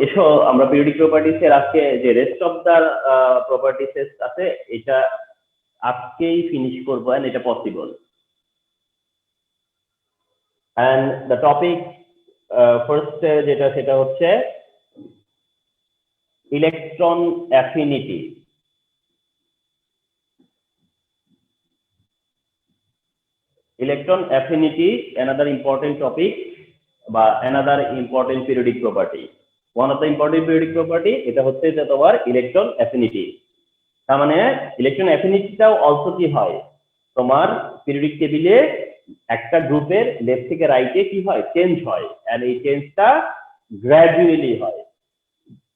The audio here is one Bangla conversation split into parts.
এসো আমরা পিরিয়ডিক প্রপার্টিস এর আজকে যে রেস্ট অফ দা প্রপার্টিস আছে এটা আজকেই ফিনিশ করবো, এন্ড এটা possible. And the topic first যেটা সেটা হচ্ছে electron affinity. Electron affinity, another important topic বা another important periodic property. One of the important periodic property এটা হচ্ছে যে তোমার ইলেকট্রন অ্যাফিনিটি। তার মানে ইলেকট্রন অ্যাফিনিটিটাও অলসো কি হয়, তোমার পিরিয়ডিক টেবিলে একটা গ্রুপের লেফট থেকে রাইটে কি হয়, চেঞ্জ হয়, এন্ড এই চেঞ্জটা গ্র্যাজুয়ালি হয়।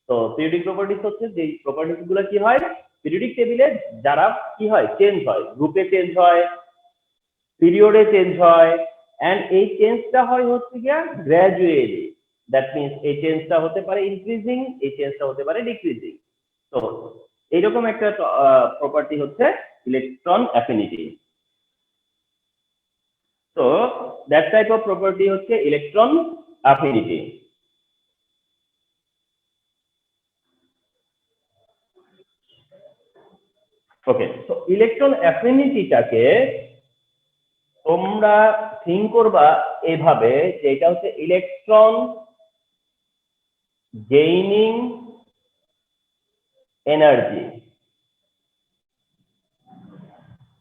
তো পিরিয়ডিক প্রপার্টিস হচ্ছে যে প্রপার্টিস গুলো কি হয়, পিরিয়ডিক টেবিলে যারা কি হয়, চেঞ্জ হয়, গ্রুপে চেঞ্জ হয়, পিরিয়ডে চেঞ্জ হয়, এন্ড এই চেঞ্জটা হয় হচ্ছে গিয়া গ্র্যাজুয়ালি। দ্যাট মিনস এই চেঞ্জটা হতে পারে ইনক্রিজিং, এই চেঞ্জটা হতে পারে ডিক্রিজিং। তো এইরকম একটা প্রপার্টি হচ্ছে ইলেকট্রন অ্যাফিনিটি। তো দ্যাট টাইপ অফ প্রপার্টি হচ্ছে ইলেকট্রন অ্যাফিনিটি। ওকে, তো ইলেকট্রন অ্যাফিনিটিটাকে তোমরা থিঙ্ক করবা এইভাবে যে এটা হচ্ছে ইলেকট্রন গেইনিং এনার্জি।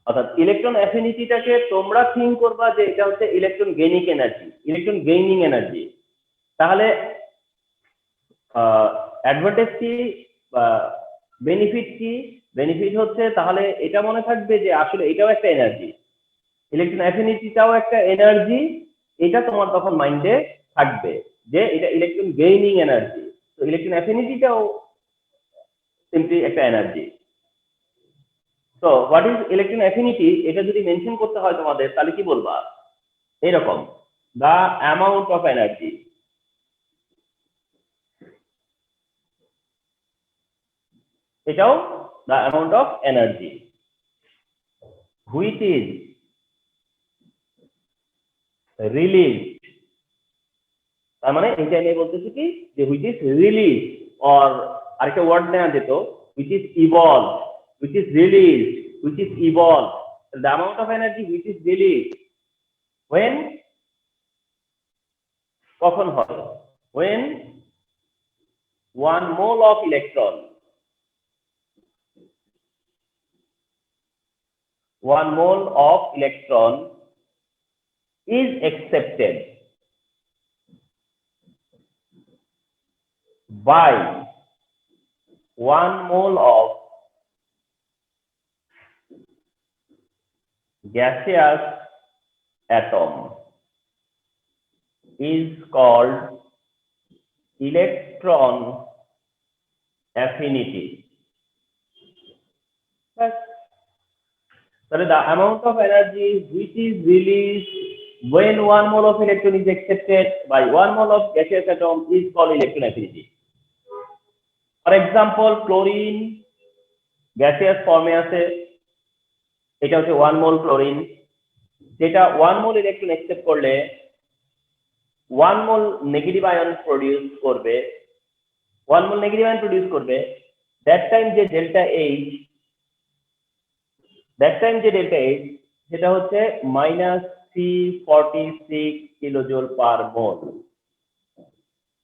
অর্থাৎ ইলেকট্রন অ্যাফিনিটিটাকে তোমরা থিঙ্ক করবা যে এটা হচ্ছে electron gaining energy, electron gaining energy. তাহলে অ্যাডভান্টেজ কি বা বেনিফিট কি? বেনিফিট হচ্ছে তাহলে এটা মনে থাকবে যে আসলে এটাও একটা এনার্জি, ইলেকট্রন অ্যাফিনিটিটাও একটা এনার্জি। এটা তোমার তখন মাইন্ডে থাকবে যে এটা ইলেকট্রন গেইনিং এনার্জি। তো ইলেকট্রন অ্যাফিনিটিটাও সিম্পলি একটা এনার্জি। তো হোয়াট ইজ ইলেকট্রন অ্যাফিনিটি, এটা যদি মেনশন করতে হয় তোমাদের তাহলে কি বলবা, এরকম দা অ্যামাউন্ট অফ এনার্জি। এটাও the amount of energy which is release. তার মানে এটা নিয়ে বলতেছি কি যে হুইচ ইজ রিলিজ, অর আরেকটা ওয়ার্ড নেওয়া যেত which is evolve, which is release, which is evolve. The amount of energy which is release when, কখন হয়, when 1 mole of electron, 1 mole of electron is accepted by 1 mole of gaseous atom is called electron affinity. So the amount of energy which is released when 1 mole of electron is accepted by 1 mole of gaseous atom is called electron affinity. For example, chlorine gaseous form এ আছে, এটা হচ্ছে 1 mole chlorine, যেটা 1 mole ইলেকট্রন অ্যাকসেপ্ট করলে 1 mole নেগেটিভ আয়ন প্রডিউস করবে, 1 mole নেগেটিভ আয়ন প্রডিউস করবে। দ্যাট টাইম যে ডেল্টা এইচ, সেটা হচ্ছে -346 কিলোজুল পার মোল।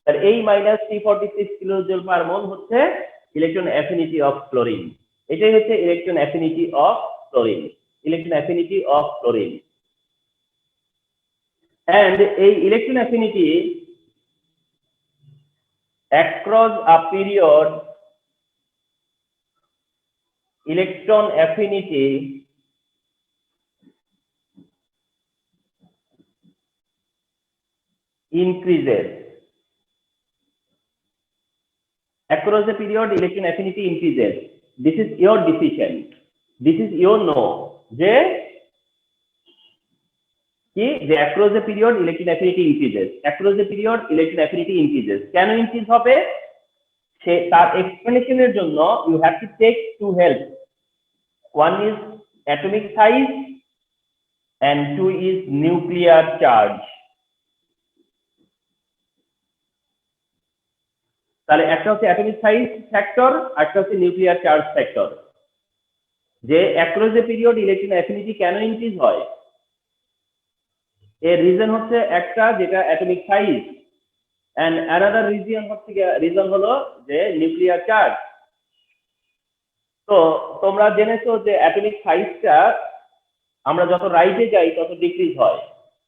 তাহলে এই -346 কিলোজুল পার মোল হচ্ছে ইলেকট্রন অ্যাফিনিটি অফ ক্লোরিন। এটাই হচ্ছে electron affinity of chlorine, electron affinity of chlorine. And এই electron affinity across a period, electron affinity increases. Across the period, electron affinity increases. This is your decision. This is your no. যে কি যে across the period electron affinity increases. Across the period electron affinity increases. কেন ইনক্রিজ হবে সে তার এক্সপ্লেনেশনের জন্য you have to take two help. One is atomic size and two is nuclear charge. তাহলে একটা হচ্ছে অ্যাটমিক সাইজ ফ্যাক্টর, একটা হচ্ছে নিউক্লিয়ার চার্জ ফ্যাক্টর। যে across the period electron affinity কেন ইনক্রিজ হয়, এর রিজন হচ্ছে একটা যেটা atomic size, and another reason হলো যে নিউক্লিয়ার চার্জ। তো তোমরা জেনেছো যে অ্যাটমিক সাইজটা আমরা যত রাইটে যাই তত ডিক্রিজ হয়,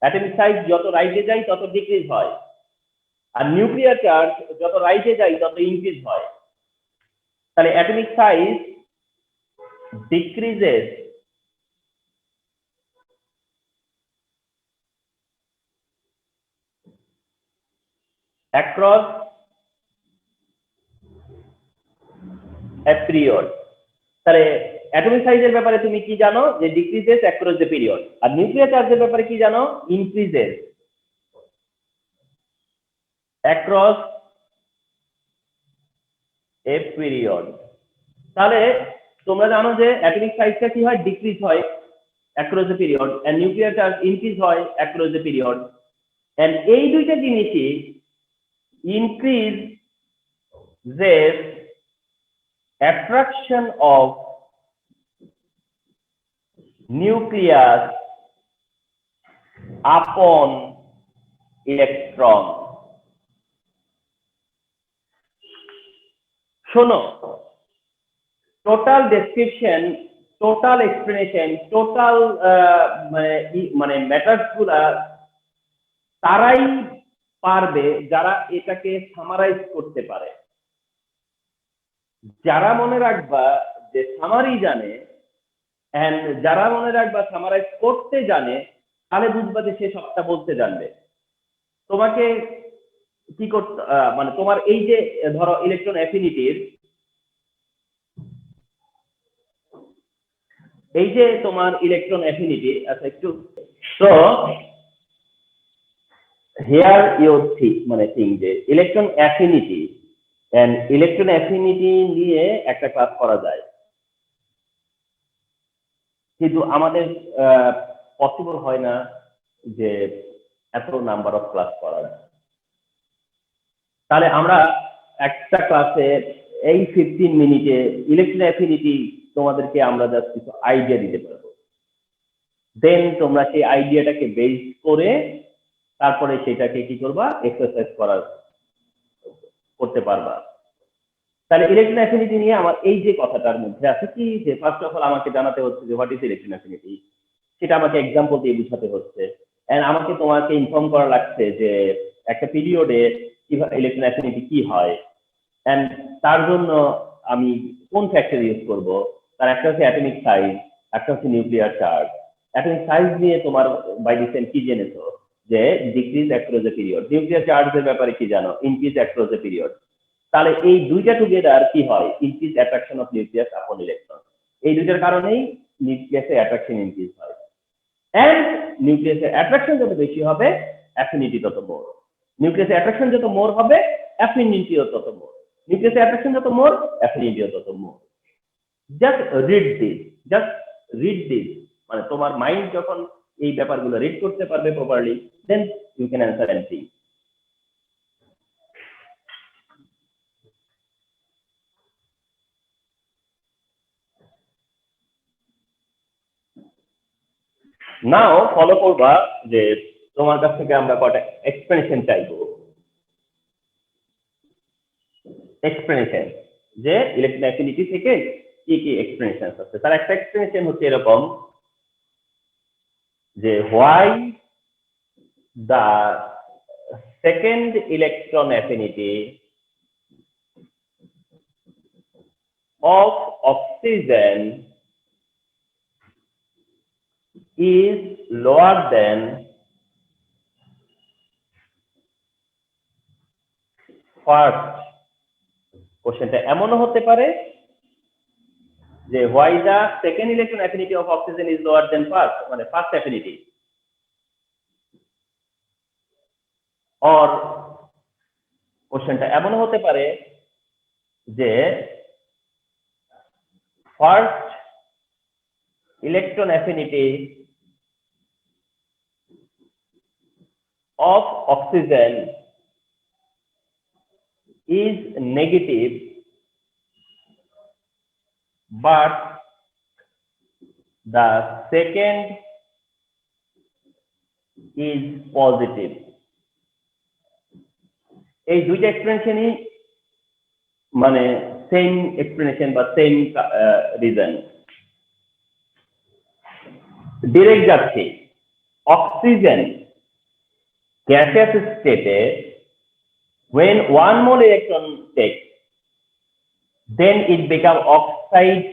অ্যাটমিক সাইজ যত রাইটে যাই তত ডিক্রিজ হয়, আর নিউক্লিয়ার চার্জ যত রাইটে যাই তত ইনক্রিজ হয়। তাহলে atomic size decreases across a period। তাহলে অ্যাটমিক সাইজের ব্যাপারে তুমি কি জানো, যে ডিক্রিজেস অ্যাক্রস দ্য পিরিয়ড, আর নিউক্লিয়ার চার্জের ব্যাপারে কি জানো, ইনক্রিজেস অ্যাক্রস এ পিরিয়ড। তাহলে তোমরা জানো যে অ্যাটমিক সাইজটা কি হয়, ডিক্রিজ হয় across the period, and nuclear charge increase হয় অ্যাক্রস দ্য পিরিয়ড। এন্ড এই দুইটা জিনিসই ইনক্রিজ যে attraction of nucleus upon electron। শোনো, total description, total explanation, total মানে ম্যাটার্স গুলা তারাই পারবে যারা এটাকে সামারাইজ করতে পারে। যারা মনে রাখবা যে সামারি জানে, এন্ড যারা মনে রাখবা সামারাইজ করতে জানে, তাহলে বুঝবা যে সে সবটা বলতে জানবে। তোমাকে কি করতে মানে তোমার এই যে ধরো ইলেকট্রন অ্যাফিনিটির, এই যে তোমার ইলেকট্রন অ্যাফিনিটি, আচ্ছা একটু, সো হিয়ার ইউর থিং যে electron affinity and electron affinity নিয়ে একটা ক্লাস করা যায়, কিন্তু আমাদের পসিবল হয় না যে এত নাম্বার অফ ক্লাস করার। তাহলে আমরা একটা ক্লাসে এই 15 মিনিটে ইলেকট্রন অ্যাফিনিটি তোমাদেরকে আমরা জাস্ট কিছু আইডিয়া দিতে পারবো, দেন তোমরা সেই আইডিয়াটাকে বেস করে তারপরে সেটাকে কি করবা, এক্সারসাইজ করতে পারবা। তাহলে ইলেকট্রন অ্যাফিনিটি নিয়ে আমার এই যে কথাটার মধ্যে আছে কি, যে ফার্স্ট অফ অল আমাকে জানাতে হচ্ছে যে হোয়াট ইজ ইলেকট্রন অ্যাফিনিটি, সেটা আমাকে এক্সাম্পল দিয়ে বুঝাতে হচ্ছে, এন্ড আমাকে তোমাকে ইনফর্ম করা লাগছে যে একটা পিরিয়ডে কিভাবে ইলেকট্রন অ্যাফিনিটি কি হয়, এন্ড তার জন্য আমি কোন ফ্যাক্টর ইউজ করব। তার একটা হচ্ছে অ্যাটমিক সাইজ, একটা হচ্ছে নিউক্লিয়ার চার্জ। অ্যাটমিক সাইজ নিয়ে তোমার বাই ডিসেন্ট কি জেনেছো, যে decrease across the period. Nuclear চার্জের ব্যাপারে কি জানো, ইনক্রিজ অ্যাক্রস দ্য পিরিয়ড। তাহলে এই দুইটা টুগেদার কি হয়, increase attraction of nucleus upon electron. এই দুইটার কারণেই নিউক্লিয়াসের অ্যাট্রাকশন ইনক্রিজ হয়, এন্ড নিউক্লিয়াসের অ্যাট্রাকশন যত বেশি হবে অ্যাফিনিটি তত মোর। নিউক্লিয়াসের অ্যাট্রাকশন যত মোর হবে অ্যাফিনিটিও তত মোর, নিউক্লিয়াসের অ্যাট্রাকশন যত মোর অ্যাফিনিটিও তত মোর। জাস্ট রিড দিস, মানে তোমার মাইন্ড যখন এই ব্যাপারগুলো রিড করতে পারবে properly, then you can answer anything. Now follow করবা যে তোমার কাছ থেকে আমরা কয়টা এক্সপ্লেনেশন চাইবো। এক্সপ্লেনেশন যে ইলেকট্রন অ্যাফিনিটি থেকে কি কি এক্সপ্লেনেশন আছে। তার একটা এক্সপ্লেনেশন হচ্ছে এরকম যে why the second electron affinity of oxygen is lower than first। কোশ্চেনটা এমনও হতে পারে যে why the second electron affinity of oxygen is lower than first, মানে first affinity, or কোশ্চেনটা এমনও হতে পারে যে first electron affinity of oxygen is negative but the second is positive. এই দুইটা এক্সপ্লেনেশনই মানে সেম এক্সপ্লেনেশন বা সেম রিজন। ডিরেক্ট যাচ্ছে, oxygen gaseous state when one mole electron takes, then it become oxide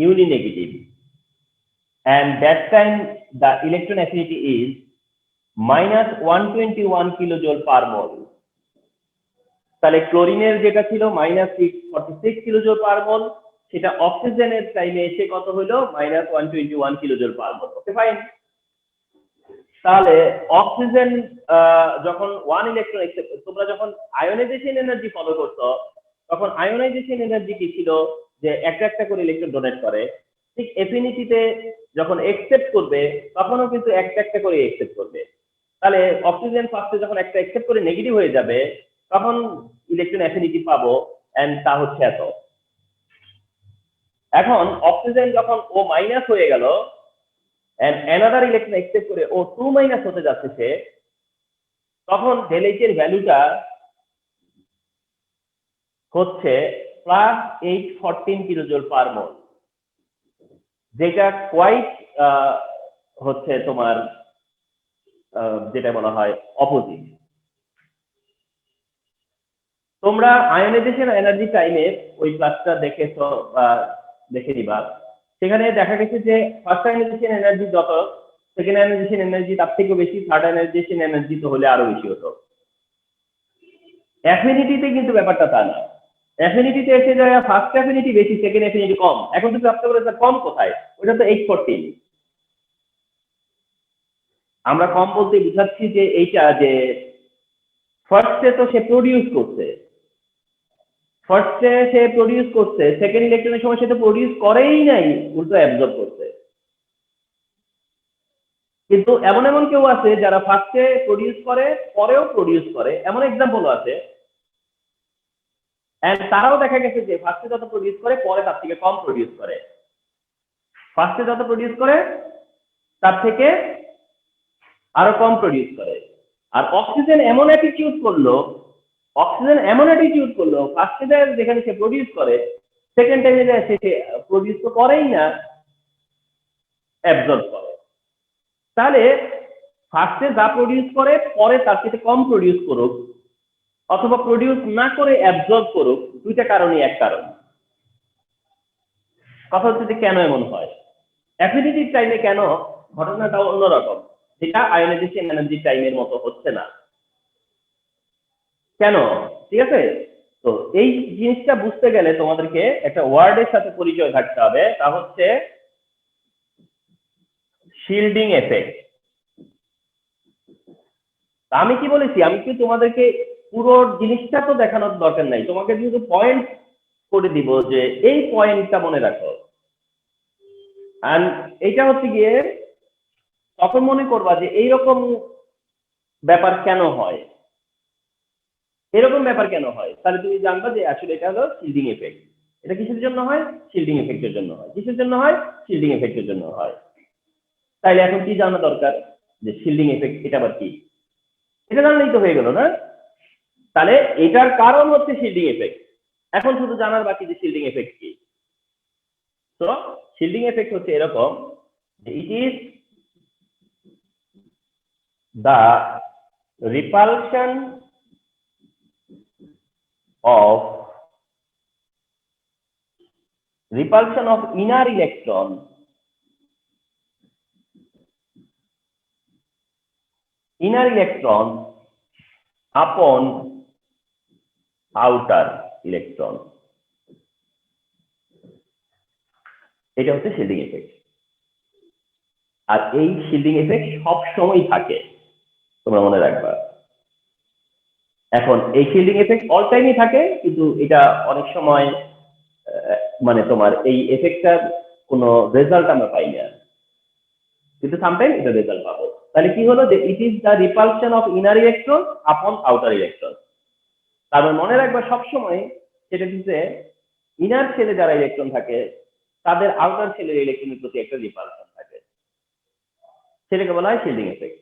uninegative, and that time the electron affinity is minus 121 kilojoule per mole. তাহলে ক্লোরিনের যেটা ছিল মাইনাস 646 কিলোজুল পার মোল, সেটা অক্সিজেনের টাইমে এসে কত হলো minus 121 kilojoule per mole. Okay fine. তাহলে অক্সিজেন যখন 1 ইলেকট্রন অ্যাকসেপ্ট, তোমরা যখন আয়োনাইজেশন এনার্জি ফলো করছো তখন আয়োনাইজেশন এনার্জি কি ছিল যে একটা একটা করে ইলেকট্রন ডোনেট করে, ঠিক এফিনিটিতে যখন অ্যাকসেপ্ট করবে তখনও কিন্তু একটা একটা করে অ্যাকসেপ্ট করবে। তাহলে অক্সিজেন ফার্স্টে যখন একটা অ্যাকসেপ্ট করে নেগেটিভ হয়ে যাবে তখন ইলেকট্রন অ্যাফিনিটি পাবো, এন্ড তা হচ্ছে এত। এখন অক্সিজেন যখন ও মাইনাস হয়ে গেল এন্ড অ্যানাদার ইলেকট্রন অ্যাকসেপ্ট করে ও 2 মাইনাস হতে যাচ্ছে সে, তখন ডেলএইচ এর ভ্যালুটা হচ্ছে প্লাস 814 কিলোজুল পার মোল, যেটা কোয়াইট হচ্ছে তোমার যেটা বলা হয় অপোজিট। তোমরা আয়োনাইজেশন এনার্জি টাইমে ওই ক্লাসটা দেখেছো বা দেখে নিবা, সেখানে দেখা গেছে যে ফার্স্ট আয়োনাইজেশন এনার্জি যত, সেকেন্ড আয়োনাইজেশন এনার্জি তার থেকেও বেশি, থার্ড আয়োনাইজেশন এনার্জি তো হলে আরো বেশি হতো। অ্যাফিনিটিতে কিন্তু ব্যাপারটা তা না। অ্যাফিনিটিতে এসে যায় ফার্স্ট অ্যাফিনিটি বেশি, সেকেন্ড অ্যাফিনিটি কম। এখন তুমি ভাবতে পারো কম কোথায়, ওটা তো 814। আমরা কম বলতে বুঝাচ্ছি যে এইটা যে ফার্স্টে তো সে প্রডিউস করছে, ফার্স্টে সে প্রডিউস করছে, সেকেন্ড ইলেকট্রনের সময় সে তো প্রডিউস করেই নাই, উল্টো অ্যাবজর্ব করছে। কিন্তু এমন এমন কেউ আছে যারা ফার্স্টে প্রডিউস করে পরেও প্রডিউস করে, এমন এক্সাম্পলও আছে। এন্ড তারাও দেখা গেছে যে ফার্স্টে যত প্রডিউস করে পরে তার থেকে কম প্রডিউস করে, ফার্স্টে যত প্রডিউস করে তার থেকে আরো কম প্রডিউস করে। আর অক্সিজেন এমন অ্যাটিটিউড করলো, ফার্স্টে যেখানে সে প্রডিউস করে, সেকেন্ড টাইমে যায় সে প্রডিউস তো করেই না, অ্যাবজর্ব করে। তাহলে ফার্স্টে যা প্রডিউস করে পরে তার থেকে কম প্রডিউস করুক, অথবা প্রডিউস না করে অ্যাবজর্ব করুক, দুইটা কারণই এক কারণ। কথা হচ্ছে যে কেন এমন হয়, অ্যাফিনিটি টাইমে কেন ঘটনাটা অন্যরকম, যেটা আয়োনাইজেশন এনার্জি টাইমের মতো হচ্ছে না কেন? ঠিক আছে, তো এই জিনিসটা বুঝতে গেলে তোমাদেরকে একটা ওয়ার্ডের সাথে পরিচয় থাকতে হবে, তা হচ্ছে শিল্ডিং এফেক্ট। আমি কি বলেছি, আমি কি তোমাদেরকে পুরো জিনিসটা তো দেখানোর দরকার নাই, তোমাকে শুধু পয়েন্ট করে দিব যে এই পয়েন্টটা মনে রাখো। আর এইটা হচ্ছে গিয়ে তখন মনে করবা যে এইরকম ব্যাপার কেন হয়, এরকম ব্যাপার কেন হয়, তাহলে তুমি জানবা যে আসলে এটা হলো শিল্ডিং এফেক্ট। এটা কিসের জন্য হয়? শিল্ডিং এফেক্টের জন্য হয়। কিসের জন্য হয়? শিল্ডিং এফেক্টের জন্য হয়। তাইলে এখন কি জানা দরকার যে শিল্ডিং এফেক্ট এটা আবার কি, এটা জানলেই তো হয়ে গেল না? তাহলে এটার কারণ হচ্ছে শিল্ডিং এফেক্ট। এখন শুধু জানার বাকি যে শিল্ডিং এফেক্ট কি। তো শিল্ডিং এফেক্ট হচ্ছে এরকম, it is the repulsion of inner electron upon outer electron। এটা হচ্ছে শিল্ডিং এফেক্ট। আর এই শিল্ডিং এফেক্ট সব সময় থাকে, তোমরা মনে রাখবা। এখন এই শিল্ডিং এফেক্ট অল টাইমই থাকে, কিন্তু এটা অনেক সময় মানে তোমার এই এফেক্টটার কোনো রেজাল্ট আমরা পাই না, কিন্তু সামটাইম এটা রেজাল্ট পাবো। তাহলে কি হলো যে it is the repulsion of inner electron আপন আউটার ইলেকট্রন। তারপর মনে রাখবা সবসময় সেটা হচ্ছে ইনার শেলে যারা ইলেকট্রন থাকে তাদের আউটার শেলের ইলেকট্রনের প্রতি একটা রিপালশন থাকে, সেটাকে বলা হয় শিল্ডিং এফেক্ট।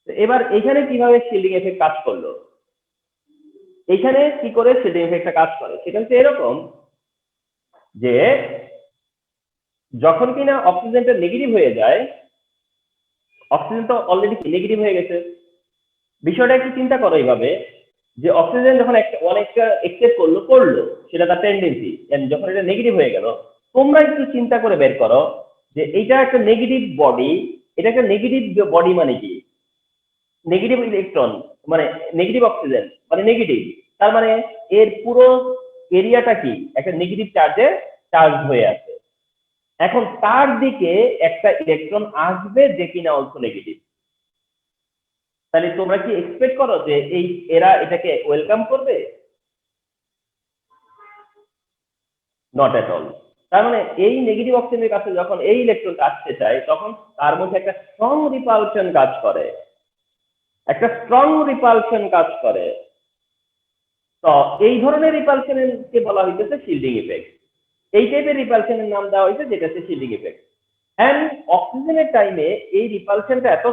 এবার এখানে কিভাবে শিল্ডিং এফেক্ট কাজ করলো, এখানে কি করে শিল্ডিং এফেক্টটা কাজ করে সেটা হচ্ছে এরকম যে যখন কিনা অক্সিজেনটা নেগেটিভ হয়ে যায়, অক্সিজেন তো অলরেডি নেগেটিভ হয়ে গেছে, বিষয়টা একটু চিন্তা করো এইভাবে যে অক্সিজেন যখন অনেকটা এক্সেপ্ট করলো সেটা তার টেন্ডেন্সি, যখন এটা নেগেটিভ হয়ে গেল তোমরা একটু চিন্তা করে বের করো যে এইটা একটা নেগেটিভ বডি, এটা একটা নেগেটিভ বডি মানে কি, নেগেটিভ ইলেকট্রন মানে নেগেটিভ অক্সিজেন মানে নেগেটিভ, তার মানে এর পুরো এরিয়াটা কি একটা নেগেটিভ চার্জে চার্জ হয়ে আছে। এখন তার দিকে একটা ইলেকট্রন আসবে যে কিনা অলসো নেগেটিভ, তাহলে তোমরা কি এক্সপেক্ট করো যে এরা এটাকে ওয়েলকাম করবে? Not at all. তার মানে এই নেগেটিভ অক্সিজেনের কাছে যখন এই ইলেকট্রনটা আসতে চায় তখন তার মধ্যে একটা স্ট্রং রিপালশন কাজ করে, একটা স্ট্রং রিপালশন কাজ করে। তো এই ধরনের রিপালশনকে বলা হইতেছে শিল্ডিং ইফেক্ট। এই টাইপের রিপালশনের নাম দেওয়া হয়েছে যেটা হচ্ছে শিল্ডিং ইফেক্ট। এন্ড অক্সিজেনের টাইমে এই রিপালশনটা এত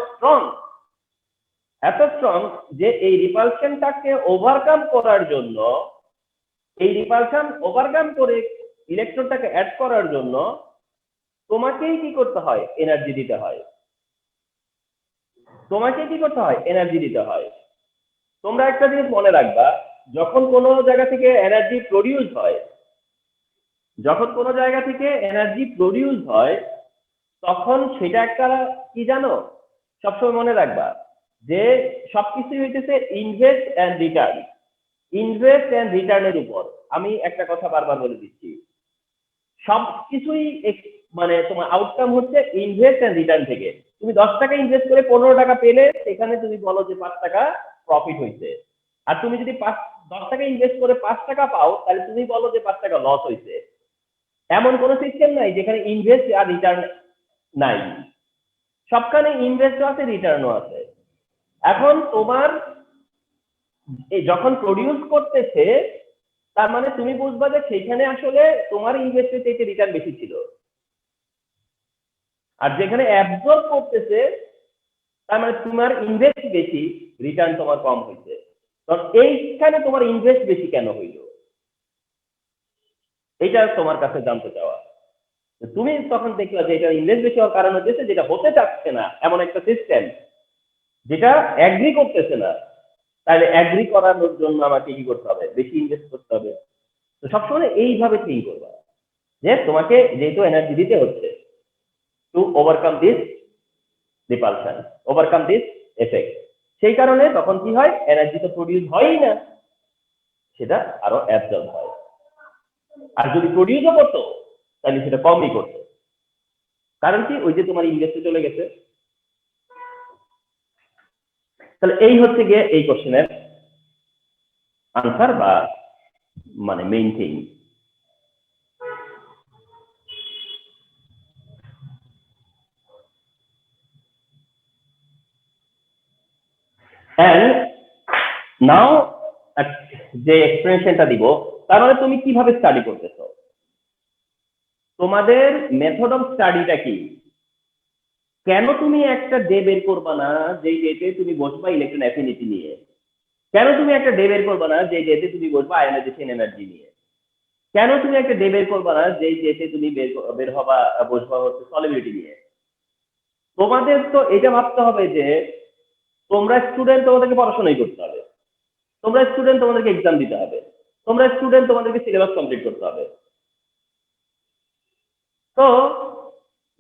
স্ট্রং যে এই রিপালশনটাকে ওভারকাম করার জন্য, এই রিপালশন ওভারকাম করে ইলেকট্রনটাকে অ্যাড করার জন্য তোমাকেই কি করতে হয়, এনার্জি দিতে হয়। তোমাকে কি করতে হয়, এনার্জি দিতে হয়। তোমরা একটা জিনিস মনে রাখবা, যখন কোনো জায়গা থেকে এনার্জি প্রডিউস হয়, যখন কোনো জায়গা থেকে এনার্জি প্রডিউস হয় তখন সেটা একটা কি জানো, সবসময় মনে রাখবা যে সবকিছু হইতেছে invest and return, invest and রিটার্নের উপর। আমি একটা কথা বারবার বলে দিচ্ছি, সবকিছুই মানে তোমার আউটকাম হচ্ছে ইনভেস্ট এন্ড রিটার্ন থেকে। তুমি 10 টাকা ইনভেস্ট করে 15 টাকা পেলে সেখানে তুমি বলো যে 5 টাকা প্রফিট হয়েছে, আর তুমি যদি 10 টাকা ইনভেস্ট করে 5 টাকা পাও তাহলে তুমি বলো যে 5 টাকা লস হয়েছে। এমন কোন সিস্টেম নাই যেখানে ইনভেস্ট আর রিটার্ন নাই, সবখানে ইনভেস্টও আছে রিটার্নও আছে। এখন তোমার যখন প্রডিউস করতেছে তার মানে তুমি বুঝবা যে সেখানে আসলে তোমার ইনভেস্টের থেকে রিটার্ন বেশি ছিল, আর যেখানে অ্যাবজর্ব করতেছে তার মানে তোমার ইনভেস্ট বেশি, রিটার্ন তোমার কম হয়েছে। তখন এইখানে তোমার ইনভেস্ট বেশি কেন হইল, এটা তোমার কাছে জানতে চাওয়া। তুমি তখন দেখলা যে এটা ইনভেস্ট বেশি হওয়ার কারণ হচ্ছে যেটা হতে চাচ্ছে না এমন একটা সিস্টেম যেটা অ্যাগ্রি করতেছে না, তাহলে অ্যাগ্রি করানোর জন্য আমাকে কি করতে হবে, বেশি ইনভেস্ট করতে হবে। তো সবসময় এইভাবে থিঙ্ক করবা যে তোমাকে যেহেতু এনার্জি দিতে হচ্ছে to overcome this repulsion, overcome this effect, সেই কারণে তখন কি হয়, এনার্জি তো প্রডিউস হয়ই না, সেটা আরো অ্যাবজর্ব হয়। আর যদি প্রডিউসও করতো তাহলে সেটা কমই করতো, কারণ কি ওই যে তোমার ইনভেস্টে চলে গেছে। তাহলে এই হচ্ছে গিয়ে এই কোশ্চেনের আনসার বা মানে মেইন থিং। এন্ড নাও যে এক্সপ্লেনেশনটা দিব তার মানে তুমি কিভাবে স্টাডি করতেছো, তোমাদের মেথড অফ স্টাডিটা কি, কেন তুমি একটা ডে বের করবা না যেই ডেতে তুমি বসবা ইলেকট্রন অ্যাফিনিটি নিয়ে, কেন তুমি একটা ডে বের করবা না যেই ডেতে তুমি বসবা আয়োনাইজেশন এনার্জি নিয়ে, কেন তুমি একটা ডে বের করবা না যেই ডেতে তুমি বের হবা বসবা হচ্ছে সলিবিলিটি নিয়ে। তোমাদের তো এটা ভাবতে হবে যে তোমরা স্টুডেন্ট, তোমাদেরকে পড়াশোনাই করতে হবে, তোমরা স্টুডেন্ট, তোমাদেরকে এক্সাম দিতে হবে, তোমরা স্টুডেন্ট, তোমাদেরকে সিলেবাস কমপ্লিট করতে হবে। তো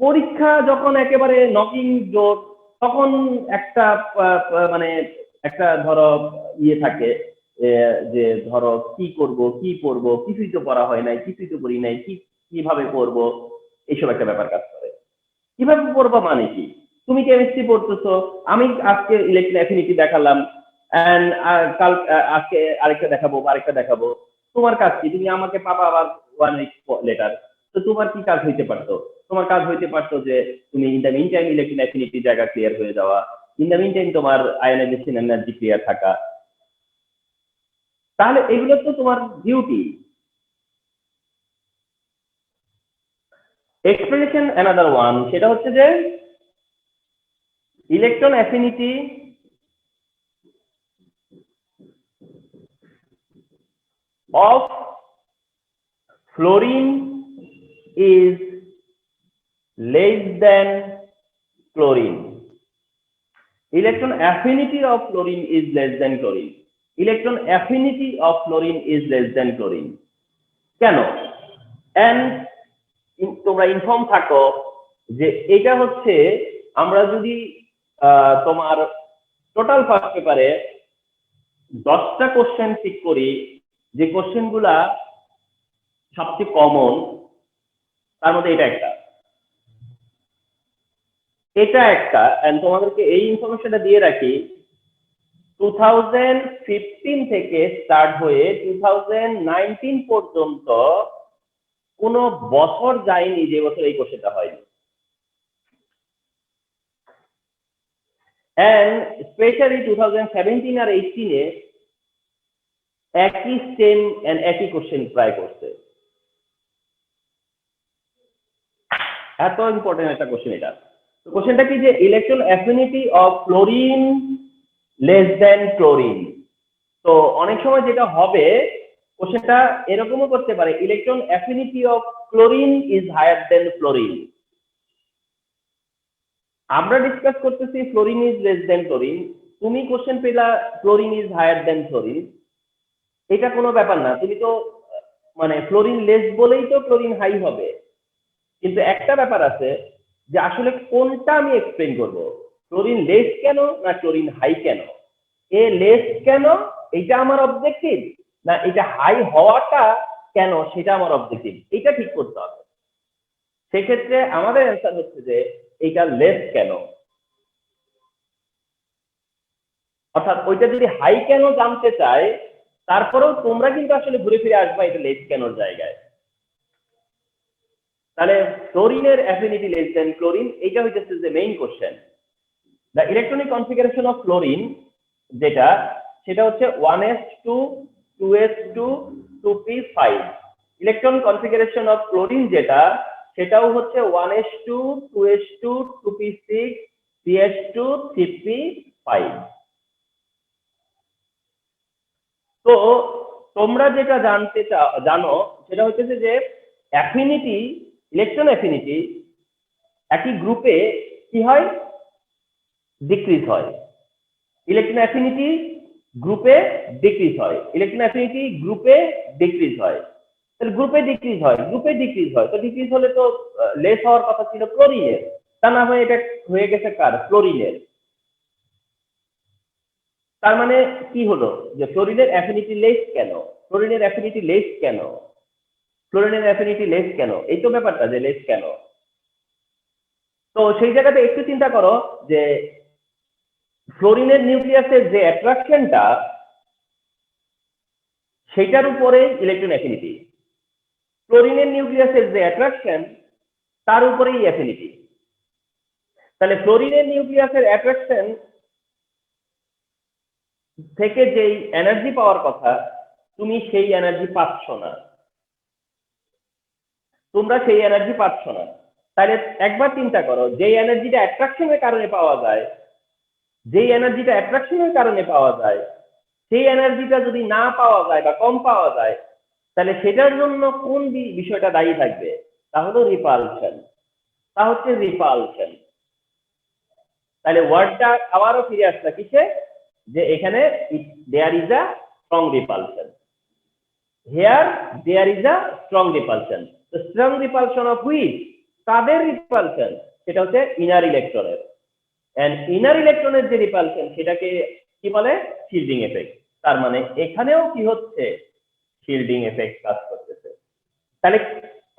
পরীক্ষা যখন একেবারে নকিং জোর তখন একটা মানে একটা ধরো ইয়ে থাকে যে ধরো কি করব কি পড়বো, কিছুই তো পড়া হয় নাই, কিছুই তো পড়ি নাই, কিভাবে পড়বো, এইসব একটা ব্যাপার কাজ করে। কিভাবে পড়বা মানে কি, তুমি কেমিস্ট্রি পড়তেছো, আমি আজকে ইলেকট্রন অ্যাফিনিটি দেখালাম এন্ড কাল আজকে আরেকটা দেখাবো আরেকটা দেখাবো, তোমার কাজ কি, তুমি আমাকে পাবা আবার 1 উইক লেটার। তো তোমার কি কাজ হইতে পারতো, তোমার কাজ হইতে পারতো যে তুমি in the meantime electron affinity জায়গা ক্লিয়ার হয়ে যাওয়া, ইন দ্য মিন টাইম তোমার আয়োনাইজেশন এনার্জি ক্লিয়ার থাকা। তাহলে এগুলো তো তোমার ডিউটি। এক্সপ্লেনেশন অ্যানাদার ওয়ান, সেটা হচ্ছে যে electron affinity of fluorine is less than chlorine. Electron affinity of fluorine is less than chlorine. Electron affinity of fluorine is less than chlorine. কেন? and তোমরা ইনফর্ম থাকো যে এটা হচ্ছে আমরা যদি তোমার টোটাল ফার্স্ট পেপারে 10টা কোশ্চেন পিক করি, যে কোশ্চেন গুলা সবচেয়ে কমন, তার মধ্যে এটা একটা। এন্ড তোমাদেরকে এই ইনফরমেশনটা দিয়ে রাখি, 2015 থেকে স্টার্ট হয়ে 2019 পর্যন্ত কোন বছর যায়নি যে বছর এই কোশ্চেনটা হয়নি। এন্ড স্পেশালি 2017 আর 18 একই সেম এন্ড একই কোশ্চেন প্রায় করছে। এত ইম্পর্টেন্ট একটা কোশ্চেন এটা। তো কোশ্চেনটা কি, যে electron affinity of fluorine less than chlorine. তো অনেক সময় যেটা হবে, কোশ্চেনটা এরকমও করতে পারে, electron affinity of chlorine is higher than fluorine. আমরা ডিসকাস করতেছি fluorine is less than chlorine, তুমি কোশ্চেন পেলা chlorine is higher than fluorine. এটা কোনো ব্যাপার না, তুমি তো মানে ফ্লোরিন লেস বলেই তো ক্লোরিন হাই হবে। কিন্তু একটা ব্যাপার আছে যে আসলে কোনটা আমি এক্সপ্লেন করব, ক্লোরিন লেস কেন না ক্লোরিন হাই কেন, এ লেস কেন এটা আমার অবজেক্টিভ, না এটা হাই হওয়াটা কেন সেটা আমার অবজেক্টিভ, এটা ঠিক করতে হবে। সেক্ষেত্রে আমাদের অ্যান্সার হচ্ছে যে এটা লেস কেন, অর্থাৎ ওইটা যদি হাই কেন জানতে চাই, তারপরেও তোমরা কিন্তু আসলে ঘুরে ফিরে আসবা এটা লেস কেনর জায়গায়। তাহলে ফ্লোরিনের অ্যাফিনিটি লেস দেন ক্লোরিন, এটা হইতেছে যে main question. The electronic configuration of fluorine যেটা, সেটা হচ্ছে 1s2 2s2 2p5। Electron configuration of chlorine যেটা, সেটাও হচ্ছে 1s2 2s2 2p6 3s2 3p5। তো তোমরা যেটা জানো সেটা হচ্ছে যে অ্যাফিনিটি, ইলেকট্রন অ্যাফিনিটি একই গ্রুপে কি হয়, ডিক্রিজ হয়। ইলেকট্রন অ্যাফিনিটি গ্রুপে ডিক্রিজ হয়, ইলেকট্রন অ্যাফিনিটি গ্রুপে ডিক্রিজ হয়। তাহলে গ্রুপে ডিক্রিজ হয়, তো ডিক্রিজ হলে তো লেস হওয়ার কথা ছিল ক্লোরিনের, তা না হয়ে এটা হয়ে গেছে কার, ফ্লোরিনের। তার মানে কি হলো, যে ফ্লোরিনের অ্যাফিনিটি লেস কেন, ফ্লোরিনের অ্যাফিনিটি লেস কেন, ফ্লোরিনের অ্যাফিনিটি লেস কেন, এই তো ব্যাপারটা যে লেস কেন। তো সেই জায়গাতে একটু চিন্তা করো যে ফ্লোরিনের নিউক্লিয়াসের যে অ্যাট্রাকশনটা, সেটার উপরে ইলেকট্রন অ্যাফিনিটি, ক্লোরিনের নিউক্লিয়াসের যে অ্যাট্রাকশন তার উপরেই অ্যাফিনিটি। তাহলে ফ্লোরিনের নিউক্লিয়াসের অ্যাট্রাকশন থেকে যেই এনার্জি পাওয়ার কথা, তুমি সেই এনার্জি পাচ্ছ না, তোমরা সেই এনার্জি পাচ্ছ না। তাহলে একবার চিন্তা করো, যেই এনার্জিটা অ্যাট্রাকশনের কারণে পাওয়া যায়, যেই এনার্জিটা অ্যাট্রাকশনের কারণে পাওয়া যায়, সেই এনার্জিটা যদি না পাওয়া যায় বা কম পাওয়া যায়, তাহলে সেটার জন্য কোন বিষয়টা দায়ী থাকবে, তা হলো রিপালশন, তা হচ্ছে রিপালশন। তাহলে ওয়ার্ডটা আবারও ফিরে আসছে কিসে, যে এখানে there is a strong repulsion, here there is a strong repulsion. তো স্ট্রং রিপালশন অফ হুইচ, তাদের রিপালশন, সেটা হচ্ছে ইনার ইলেকট্রনের। এন্ড ইনার ইলেকট্রনের যে রিপালশন, সেটাকে কি বলে, শিল্ডিং এফেক্ট। তার মানে এখানেও কি হচ্ছে, শিল্ডিং এফেক্ট কাজ করতেছে। তাহলে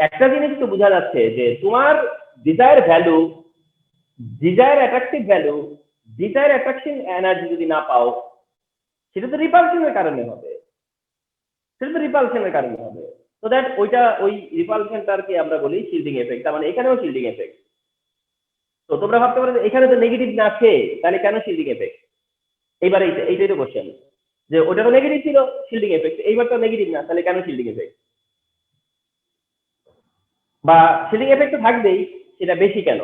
একটা জিনিস তো বোঝা যাচ্ছে যে তোমার desire value, desire attractive value, desire attraction energy যদি না পাও, সেটা তো রিপালশনের কারণে হবে, সেটা তো রিপালশনের কারণে হবে। তো দ্যাট ওই রিপালশনটাকে আমরা বলি শিল্ডিং এফেক্ট। তার মানে এখানেও শিল্ডিং এফেক্ট। তো তোমরা ভাবতে পারো এখানে তো নেগেটিভ না আছে, তাহলে কেন শিল্ডিং এফেক্ট? এইবার এইটাই তো কোশ্চেন, যে ওটা তো নেগেটিভ ছিল শিল্ডিং এফেক্ট, এইবার তো নেগেটিভ না, তাহলে কেন শিল্ডিং এফেক্ট? বা শিল্ডিং এফেক্ট থাকবেই, সেটা বেশি কেন?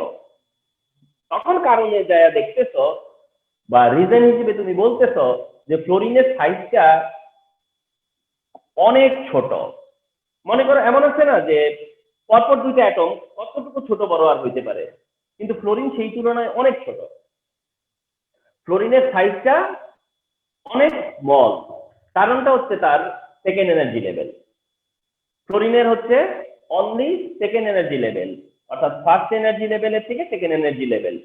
তখন কারণে যা দেখতেছো বা রিজন হিসেবে তুমি বলতেছো যে ফ্লোরিনের সাইজটা অনেক ছোট। মনে করো এমন আছে না যে পরপর দুইটা অ্যাটম কতটুকু ছোট বড় আর হইতে পারে, কিন্তু ফ্লোরিন সেই তুলনায় অনেক ছোট। ফ্লোরিনের সাইজটা অনেক স্মল, কারণটা হচ্ছে তার সেকেন্ড এনার্জি লেভেল। ফ্লোরিনের হচ্ছে অনলি সেকেন্ড এনার্জি লেভেল, অর্থাৎ ফার্স্ট এনার্জি লেভেলের থেকে সেকেন্ড এনার্জি লেভেল।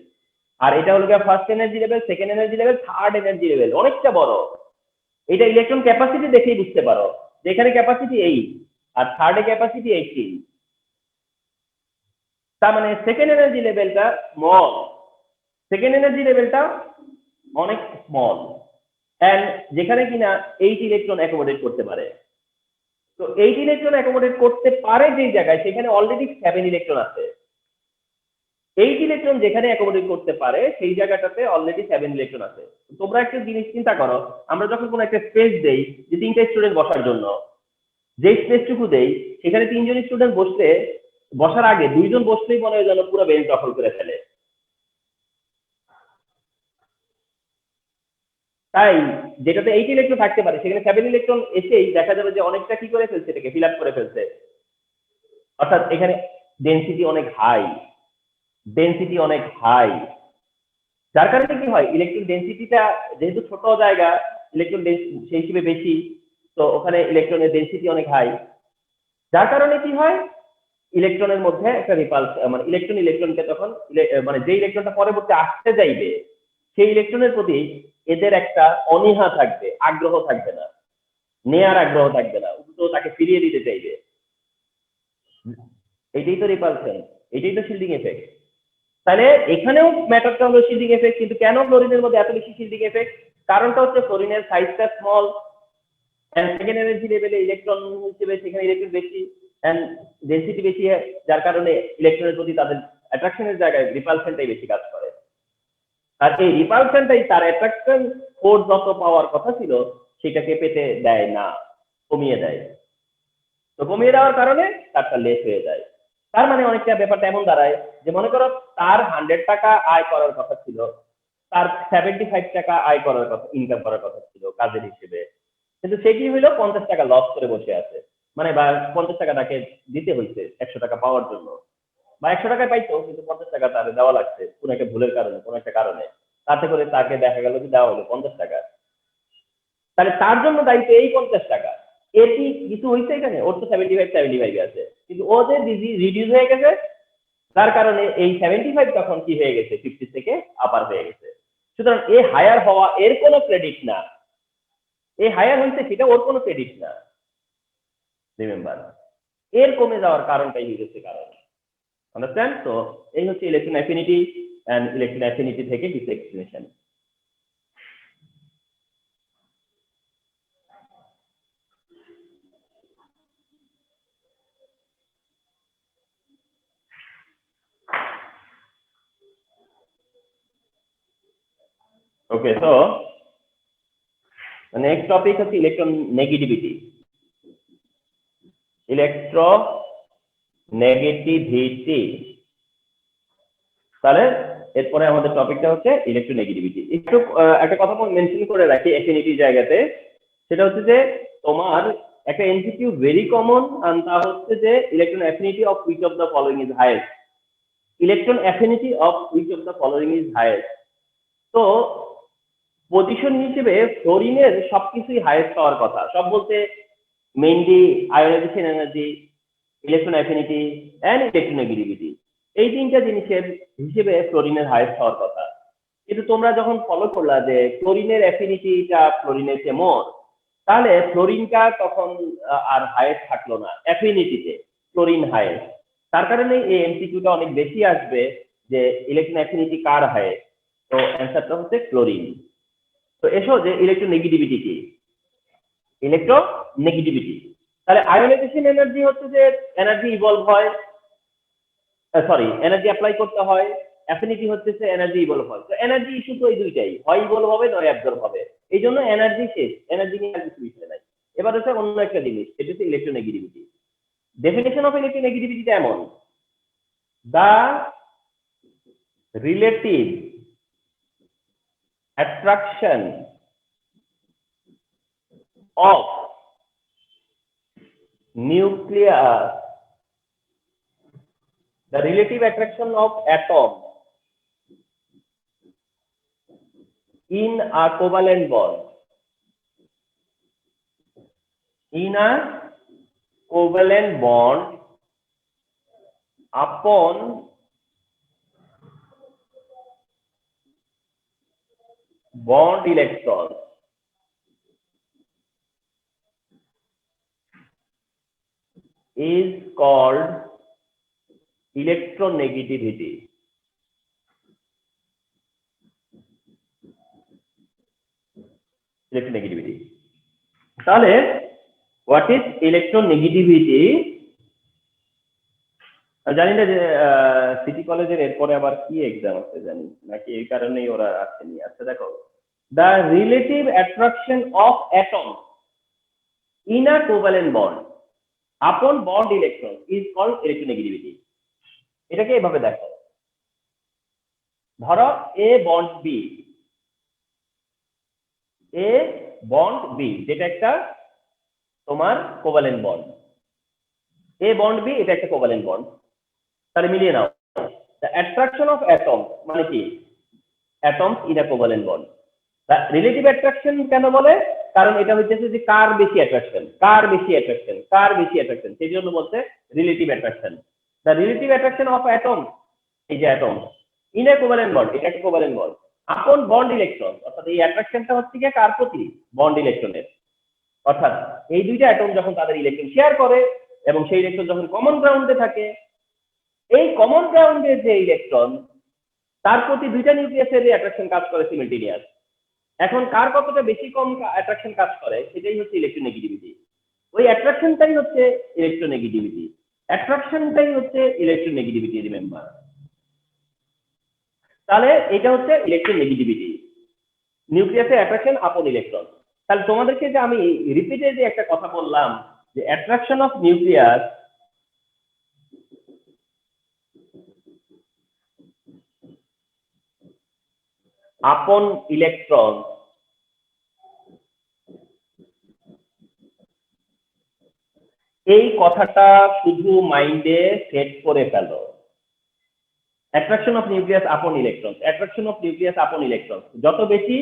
আর এটা হলো first energy level, second energy level, third energy level, অনেকটা বড়। এটা ইলেকট্রন ক্যাপাসিটি দেখেই বুঝতে পারো যে এখানে ক্যাপাসিটি 8 আর থার্ডে ক্যাপাসিটি 18। তার মানে সেকেন্ড এনার্জি লেভেলটা স্মল, সেকেন্ড এনার্জি লেভেলটা অনেক স্মল, এন্ড যেখানে কিনা 8 ইলেকট্রন অ্যাকোমোডেট করতে পারে। তো 8 ইলেকট্রন অ্যাকোমোডেট করতে পারে যেই জায়গায়, সেখানে অলরেডি 7 ইলেকট্রন আছে। 8 ইলেকট্রন যেখানে অ্যাকোমোডেট করতে পারে সেই জায়গাটাতে অলরেডি 7 ইলেকট্রন আছে। তোমরা একটা জিনিস চিন্তা করো, আমরা যখন কোনো একটা স্পেস দেই যে 3টা স্টুডেন্ট বসার জন্য, যেই স্পেসটুকু দেই সেখানে 3জন স্টুডেন্ট বসলে, বসার আগে 2জন বসলেই মনে হয় যেন পুরো বেঞ্চ দখল করে ফেলে। তাই যেটাতে 8 ইলেকট্রন থাকতে পারে সেখানে 7 ইলেকট্রন এসেই দেখা যাবে যে অনেকটা কি করে ফেলছে, এটাকে ফিল আপ করে ফেলছে। অর্থাৎ এখানে ডেনসিটি অনেক হাই, ডেনসিটি অনেক হাই। যার কারণে কি হয়, ইলেকট্রন ডেনসিটিটা যেহেতু ছোট জায়গা, ইলেকট্রন সেই হিসেবে বেশি, তো ওখানে ইলেকট্রনের ডেনসিটি অনেক হাই। যার কারণে কি হয়, ইলেকট্রনের মধ্যে একটা রিপালস, মানে ইলেকট্রন ইলেকট্রনকে তখন মানে যে ইলেকট্রনটা পরবর্তী আসতে যাইবে সেই ইলেকট্রনের প্রতি এদের একটা অনীহা থাকবে, আগ্রহ থাকবে না, নেয়ার আগ্রহ থাকবে না, উল্টো তাকে ফিরিয়ে দিতে চাইবে। এটাই তো রিপালশন, এটাই তো শিল্ডিং এফেক্ট। তাহলে এখানেও ম্যাটারটা হলো শিল্ডিং এফেক্ট, কিন্তু কেন ফ্লোরিনের মধ্যে এত বেশি শিল্ডিং এফেক্ট? কারণটা হচ্ছে ফ্লোরিনের সাইজটা স্মল, এন্ড সেকেন্ড এনার্জি লেভেলে ইলেকট্রন হিসেবে সেখানে ইলেকট্রন বেশি, এন্ড ডেনসিটি বেশি, যার কারণে ইলেকট্রনের প্রতি তাদের অ্যাট্রাকশনের জায়গায় রিপালশনটাই বেশি কাজ করে। আর এই রিপালশনটাই তার অ্যাট্রাকশন ফোর্স যত পাওয়ার কথা ছিল সেটাকে পেতে দেয় না, কমিয়ে দেয়। তো কমিয়ে দেওয়ার কারণে তারটা লেস হয়ে যায়। তার মানে অনেকটা ব্যাপারটা এমন দাঁড়ায় যে মনে করো তার 100 টাকা আয় করার কথা ছিল, তার 75 টাকা আয় করার কথা, ইনকাম করার কথা ছিল কাজের হিসেবে, কিন্তু সে কি হইলো 50 টাকা লস করে বসে আছে। মানে বা 50 টাকা তাকে দিতে হয়েছে 100 টাকা পাওয়ার জন্য, বা 100 টাকা পাইতো কিন্তু 50 টাকা তার দেওয়া লাগছে কোনো একটা ভুলের কারণে, কোনো একটা কারণে, তাতে করে তাকে দেখা গেল যে দেওয়া হলো 50 টাকা। তাহলে তার জন্য দায়িত্ব এই 50 টাকা। এর কি কিছু হয়েছে এখানে? ওর তো 75 আছে, কিন্তু ও যে রিডিউস হয়ে গেছে, যার কারণে এই 75 তখন কি হয়ে গেছে, 50 থেকে আপার হয়ে গেছে। সুতরাং এ হায়ার হওয়া এর কোনো ক্রেডিট না, এ হায়ার হয়েছে সেটা ওর কোনো ক্রেডিট না। রিমেম্বার, এর কমে যাওয়ার কারণটাই হচ্ছে কারণ। আন্ডারস্ট্যান্ড? তো এই হচ্ছে electron affinity, and electron affinity থেকে কিছু explanation. Okay, so next topic হচ্ছে ইলেকট্রন নেগেটিভিটি। ইলেকট্রোনেগেটিভিটি। তাহলে এরপরে আমাদের টপিকটা হচ্ছে ইলেকট্রোনেগেটিভিটি। একটু একটা কথা মেনশন করে রাখি অ্যাফিনিটি জায়গাতে, সেটা হচ্ছে যে তোমার একটা এমসিকিউ ভেরি কমন, আর তা হচ্ছে যে electron affinity of which of the following is highest. Electron affinity of which of the following is highest. তো পজিশন হিসেবে ফ্লোরিনের সবকিছুই হাইয়েস্ট পাওয়ার কথা, সব বলতে mainly ionization energy, electron affinity and electronegativity, এই তিনটা জিনিসের হিসেবে ফ্লোরিনের হাইয়েস্ট হওয়ার কথা। কিন্তু তোমরা যখন ফলো করলা যে ক্লোরিনের অ্যাফিনিটিটা ফ্লোরিনের চেয়ে মোর, তাহলে ফ্লোরিনটা তখন আর হাইয়েস্ট থাকলো না অ্যাফিনিটিতে, ফ্লোরিন হাইয়েস্ট। তার কারণে এই এমসিকিউটা অনেক বেশি আসবে যে ইলেকট্রন অ্যাফিনিটি কার হাইয়েস্ট। তো অ্যান্সারটা হচ্ছে ক্লোরিন। তো এসো যে ইলেকট্রোনেগেটিভিটি কি। ইলেকট্রোনেগেটিভিটি, তাহলে আয়োনাইজেশন এনার্জি হচ্ছে যে এনার্জি ইভলভ হয়, সরি এনার্জি অ্যাপ্লাই করতে হয় অ্যাফিনিটি হচ্ছে এনার্জি ইভলভ হয়। তো এনার্জি ইস্যু তো এই দুইটাই, হয় ইভলভ হবে নয় অ্যাবজর্ব হবে। এই জন্য এনার্জি শেষ, এনার্জি নিয়ে আর কিছু বিষয় নাই। এবার হচ্ছে অন্য একটা জিনিস, সেটা হচ্ছে ইলেকট্রোনেগেটিভিটি। ডেফিনেশন অফ ইলেকট্রোনেগেটিভিটি এমন: the relative attraction of nucleus, the relative attraction of atom in a covalent bond, in a covalent bond upon bond electron is called electronegativity. Electronegativity. তাহলে হোয়াট ইজ ইলেকট্রোনেগেটিভিটি? জানি না যে সিটি কলেজের এরপরে আবার কি এক্সাম আছে জানি নাকি, এই কারণেই ওরা আসেনি। আচ্ছা দেখো, the relative attraction of atom in a covalent bond upon bond electron is called electronegativity. এটাকে এভাবে দেখো, ধরো A bond B, A bond B যেটা একটা তোমার covalent bond, A bond B এটা একটা কোভ্যালেন্ট বন্ড। তাহলে মিলিয়ে নাও, দ্য অ্যাট্রাকশন অফ অ্যাটম মানে কি? Atoms in a covalent bond. Relative attraction কেন বলে? কারণ এটা হচ্ছে যে কার বেশি অ্যাট্রাকশন, কার বেশি অ্যাট্রাকশন, কার বেশি অ্যাট্রাকশন, সেই জন্য বলছে relative attraction. The relative attraction of atom, এই যে atom in a covalent bond, এটা একটা covalent bond, upon bond electron, অর্থাৎ এই অ্যাট্রাকশনটা হচ্ছে কি কার প্রতি? বন্ড ইলেকট্রনের। অর্থাৎ এই দুইটা অ্যাটম যখন তাদের ইলেকট্রন শেয়ার করে এবং সেই ইলেকট্রন যখন কমন গ্রাউন্ডে থাকে, এই কমন গ্রাউন্ডের যে ইলেকট্রন তার প্রতি দুইটা নিউক্লিয়াসের অ্যাট্রাকশন কাজ করে সিমিলটেনিয়াস। এখন কার কতটা বেশি কম অ্যাট্রাকশন কাজ করে সেটাই হচ্ছে ইলেকট্রোনেগেটিভিটি। ওই অ্যাট্রাকশনটাই হচ্ছে ইলেকট্রোনেগেটিভিটি, অ্যাট্রাকশনটাই হচ্ছে ইলেকট্রোনেগেটিভিটি, রিমেম্বার। তাহলে এটা হচ্ছে ইলেকট্রোনেগেটিভিটি, নিউক্লিয়াসের অ্যাট্রাকশন আপন ইলেকট্রন। তাহলে তোমাদেরকে যে আমি রিপিটে যে একটা কথা বললাম যে attraction of nucleus upon electron, এই কথাটা শুধু মাইন্ডে সেট করে ফেলো। Attraction of nucleus upon electron, attraction of nucleus upon electron, যত বেশি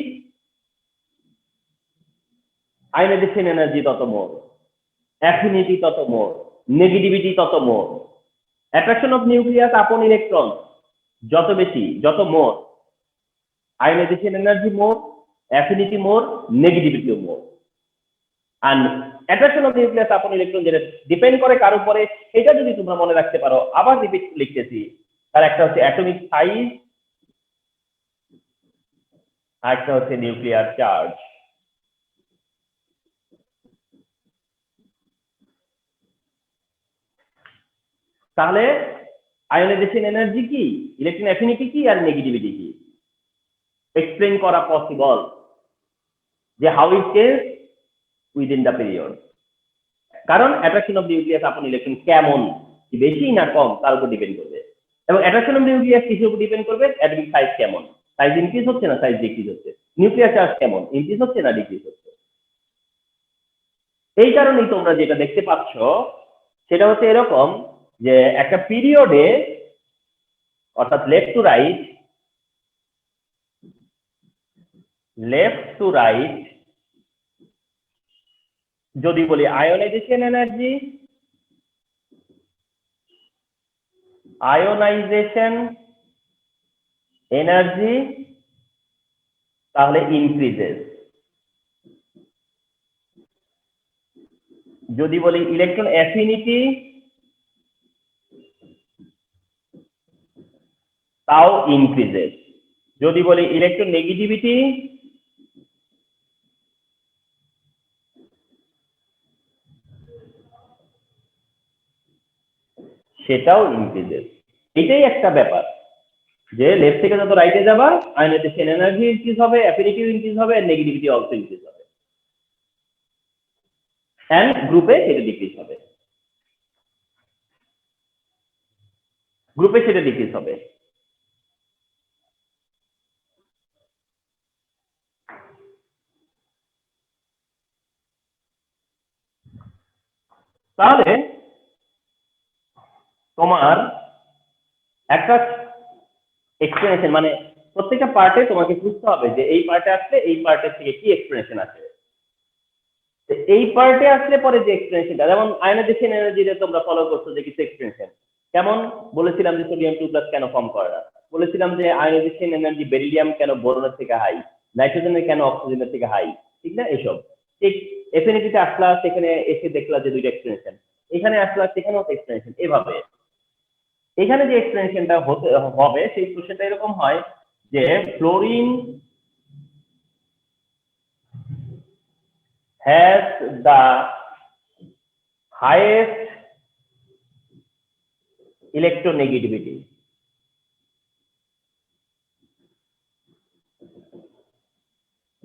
আয়নাইজেশন এনার্জি তত মোর, অ্যাফিনিটি তত মোর, নেগেটিভিটি তত more. Attraction of nucleus upon electron যত বেশি, যত more, ionization energy more, affinity more, নেগেটিভিটিও মোর। আর attraction of nucleus upon electron যেটা ডিপেন্ড করে কার উপরে, সেটা যদি তোমরা মনে রাখতে পারো, আবার রিপিট লিখতেছি, তার একটা হচ্ছে অ্যাটমিক সাইজ, আর একটা হচ্ছে নিউক্লিয়ার চার্জ। তাহলে আয়নাইজেশন এনার্জি কি, ইলেকট্রন অ্যাফিনিটি কি, আর নেগেটিভিটি কি এক্সপ্লেন করা পসিবল, যে how it change within the period. কারণ attraction of nucleus upon electron কেমন, বেশি না কম, তার উপর ডিপেন্ড করবে। এবং অ্যাট্রাকশন অফ নিউক্লিয়াস কিসের উপর ডিপেন্ড করবে? অ্যাটমিক সাইজ কেমন, সাইজ ইনক্রিজ হচ্ছে না সাইজ ডিক্রিজ হচ্ছে, নিউক্লিয়ার চার্জ কেমন, ইনক্রিজ হচ্ছে না ডিক্রিজ হচ্ছে। এই কারণেই তোমরা যেটা দেখতে পাচ্ছ সেটা হচ্ছে এরকম যে একটা পিরিয়ডে, অর্থাৎ লেফট টু রাইট যদি বলি আয়োনাইজেশন এনার্জি তাহলে ইনক্রিজেস। যদি বলি ইলেকট্রন অ্যাফিনিটি তাও ইনক্রিজেস। যদি বলি ইলেকট্রন নেগেটিভিটি সেটাও ইনক্রিজেস। এটাই একটা ব্যাপার। যে লেফট থেকে যত রাইটে যাবা আয়নাইজেশন এনার্জি ইনক্রিজ হবে, অ্যাফিনিটিও ইনক্রিজ হবে, আর নেগেটিভিটি অলসো ইনক্রিজ হবে, এন্ড গ্রুপে সেটা ডিক্রিজ হবে, গ্রুপে সেটা ডিক্রিজ হবে। তাহলে তোমার একটা এক্সপ্লেনেশন মানে প্রত্যেকটা পার্টে তোমাকে বুঝতে হবে যে এই পার্টে আসলে এই পার্টের থেকে কি এক্সপ্লেনেশন আছে, এই পার্টে আসলে পরে যে এক্সপ্লেনেশনটা, যেমন আয়নাইজেশন এনার্জিতে তোমরা ফলো করছো যে কিছু এক্সপ্লেনেশন, কেমন বলেছিলাম যে সোডিয়াম 2+ কেন ফর্ম করে না, বলেছিলাম যে আয়নাইজেশন এনার্জি বেরিলিয়াম কেন বোরনের থেকে হাই, নাইট্রোজেনের কেন অক্সিজেনের থেকে হাই, ঠিক না? এইসব ঠিক এফিনিটিতে আসলা, সেখানে এসে দেখলা যে দুইটা এক্সপ্লেনেশন, এখানে আসলা সেখানেও এক্সপ্লেনেশন, এভাবে এখানে যে এক্সপ্লেনেশনটা হতে হবে সেই কোশ্চেনটা এরকম হয় যে fluorine has the highest electronegativity.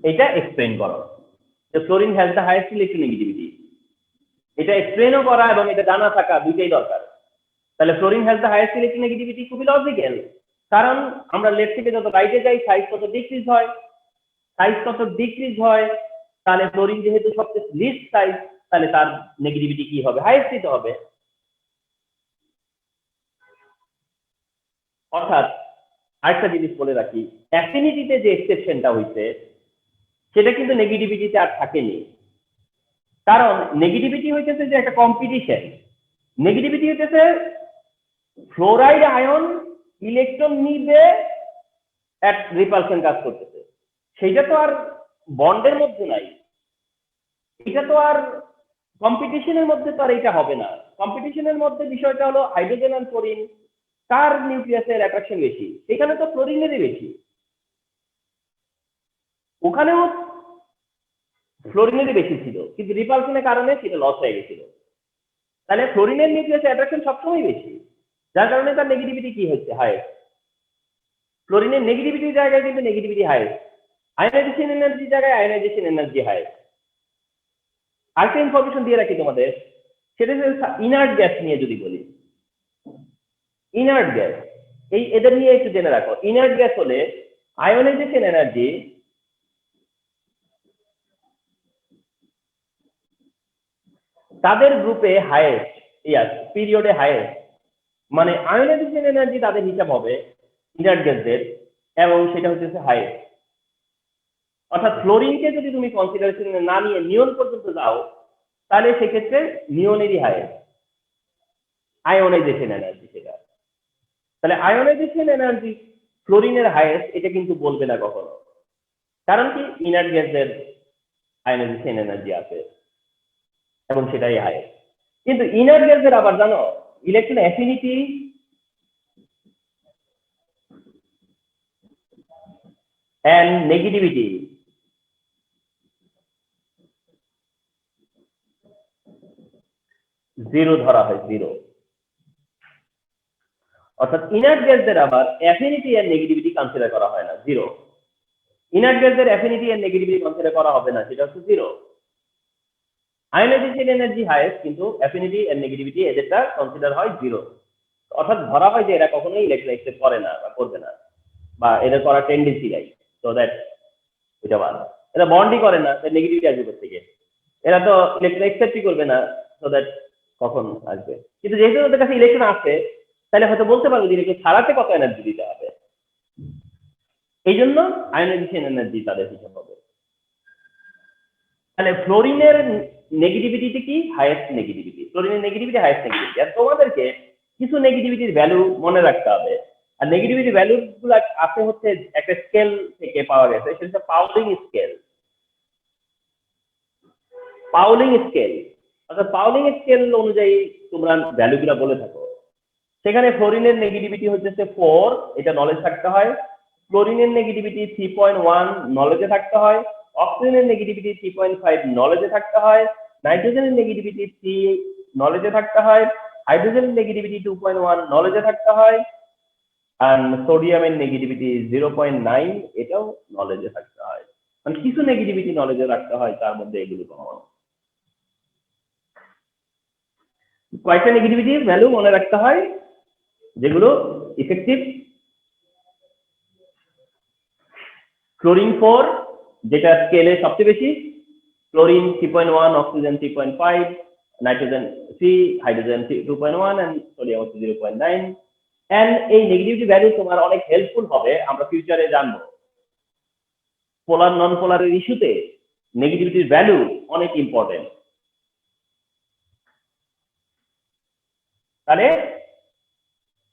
এটা এক্সপ্লেইন করো যে fluorine has the highest electronegativity, এটা এক্সপ্লেইনও করা এবং এটা জানা থাকা দুইটাই দরকার। তাহলে fluorine has the highest electronegativity খুবই লজিক্যাল, কারণ আমরা লেফট থেকে যত রাইটে যাই সাইজ তত ডিক্রিজ হয়, সাইজ তত ডিক্রিজ হয়, তাহলে ফ্লোরিন যেহেতু সবচেয়ে লিস্ট সাইজ, তাহলে তার নেগেটিভিটি কি হবে? হাইয়েস্ট দিতে হবে। অর্থাৎ আরেকটা জিনিস বলে রাখি, অ্যাফিনিটিতে যে এক্সেপশনটা হইছে সেটা কিন্তু নেগেটিভিটিতে আর থাকেনি, কারণ নেগেটিভিটি হইতেছে যে একটা কম্পিটিশন, নেগেটিভিটি হইতেছে ফ্লোরাইড আয়ন ইলেকট্রন নিবে এক রিপালশন কাজ করতেছে, সেটা তো আর বন্ডের মধ্যে নাই, এটা তো আর কম্পিটিশনের মধ্যে তো আর এটা হবে না। কম্পিটিশনের মধ্যে বিষয়টা হলো হাইড্রোজেন আর ফ্লোরিন, কার নিউক্লিয়াসের অ্যাট্রাকশন বেশি, এখানে তো ফ্লোরিনেরই বেশি, ওখানেও ফ্লোরিনেরই বেশি ছিল, কিন্তু রিপালশনের কারণে সেটা লস হয়ে গেছিল। তাহলে ফ্লোরিনের নিউক্লিয়াসের অ্যাট্রাকশন সবসময় বেশি, যার কারণে তার নেগেটিভিটি কি হচ্ছে? হাইয়েস্ট। ফ্লোরিনের নেগেটিভিটির জায়গায় কিন্তু নেগেটিভিটি হাইয়েস্ট, আয়নাইজেশন এনার্জির জায়গায় আয়নাইজেশন এনার্জি হাইয়েস্ট। আরেকটা ইনফরমেশন দিয়ে রাখি তোমাদের, সেটা হচ্ছে ইনার্ট গ্যাস নিয়ে যদি বলি, ইনার্ট গ্যাস এই এদের নিয়ে একটু জেনে রাখো। ইনার্ট গ্যাস হলে আয়নাইজেশন এনার্জি তাদের গ্রুপে হাইয়েস্ট, ইয়াস পিরিয়ডে হাইয়েস্ট, মানে আয়নাইজেশন এনার্জি তাদের হিসাব হবে ইনার্ট গ্যাসদের, এবং সেটা হচ্ছে হাইয়েস্ট। অর্থাৎ ফ্লোরিনকে যদি তুমি কনসিডারেশনে না নিয়ে নিয়ন পর্যন্ত যাও, তাহলে সেক্ষেত্রে নিয়নেরই হাইয়েস্ট আয়োনাইজেশন এনার্জি সেটা। তাহলে আয়োনাইজেশন এনার্জি ফ্লোরিনের হাইয়েস্ট, এটা কিন্তু বলবে না কখনো, কারণ কি ইনার্ট গ্যাসের আয়োনাইজেশন এনার্জি আছে এবং সেটাই হাইয়েস্ট। কিন্তু ইনার্ট গ্যাসের আবার জানো electron affinity and negativity zero ধরা হয়, জিরো। অর্থাৎ ইনার্ট গ্যাসদের আবার অ্যাফিনিটি এন্ড নেগেটিভিটি কনসিডার করা হয় না, জিরো। ইনার্ট গ্যাসের অ্যাফিনিটি এন্ড নেগেটিভিটি কনসিডার করা হবে না, সেটা হচ্ছে জিরো। আয়োনাইজেশন এনার্জি হাইয়েস্ট, কিন্তু অ্যাফিনিটি এন্ড নেগেটিভিটি এদেরটা কনসিডার হয় জিরো। অর্থাৎ ধরা হয় যে এরা কখনোই ইলেকট্রন অ্যাকসেপ্ট করে না বা করবে না, বা এদের করার টেন্ডেন্সি নাই, সো দ্যাট এটা ভালো। এরা বন্ডই করে না, তাই নেগেটিভিটি আসবে থেকে, এরা তো ইলেকট্রন অ্যাকসেপ্টই করবে না, সো দ্যাট কখন আসবে। কিন্তু যেহেতু ওদের কাছে ইলেকট্রন আছে, তাহলে হয়তো বলতে পারবো যে ইলেকট্রন ছাড়াতে কত এনার্জি দিতে হবে, এই জন্য আয়োনাইজেশন এনার্জি তাদের হিসাব হবে। তাহলে ফ্লোরিনের নেগেটিভিটি কি? হাইয়েস্ট নেগেটিভিটি, ফ্লোরিনের নেগেটিভিটি হাইয়েস্ট নেগেটিভিটি। আর তোমাদেরকে কিছু নেগেটিভিটির ভ্যালু মনে রাখতে হবে, আর নেগেটিভিটি ভ্যালু গুলো আছে হচ্ছে একটা স্কেল থেকে পাওয়া গেছে, সেটা হচ্ছে পাউলিং স্কেল। পাউলিং স্কেল অর্থাৎ পাউলিং স্কেল অনুযায়ী তোমরা ভ্যালু গুলা বলে থাকো। সেখানে ফ্লোরিনের নেগেটিভিটি হচ্ছে 4, এটা নলেজ থাকতে হয়। ক্লোরিনের নেগেটিভিটি 3.1 নলেজে থাকতে হয়। অক্সিজেনের নেগেটিভিটি 3.5 নলেজে থাকতে হয়। নাইট্রোজেনের নেগেটিভিটি 3 নলেজে থাকতে হয়। হাইড্রোজেনের নেগেটিভিটি 2.1 নলেজে থাকতে হয়। আর সোডিয়ামের নেগেটিভিটি 0.9, এটাও নলেজে থাকতে হয়, মানে কিছু নেগেটিভিটি নলেজে রাখতে হয়, তার মধ্যে এগুলো কমন। কয়েকটা নেগেটিভিটি ভ্যালু মনে রাখতে হয় যেগুলো ইফেক্টিভ। ক্লোরিন 4 যেটা স্কেলে সবচেয়ে বেশি, chlorine 3.1, oxygen 3.5, nitrogen 3, hydrogen 2.1 and sodium হচ্ছে 0.9। এন্ড এই নেগেটিভিটি ভ্যালু তোমার অনেক হেল্পফুল হবে, আমরা ফিউচারে জানবো। পোলার নন পোলারের ইস্যুতে নেগেটিভিটির ভ্যালু অনেক ইম্পর্টেন্ট। তাহলে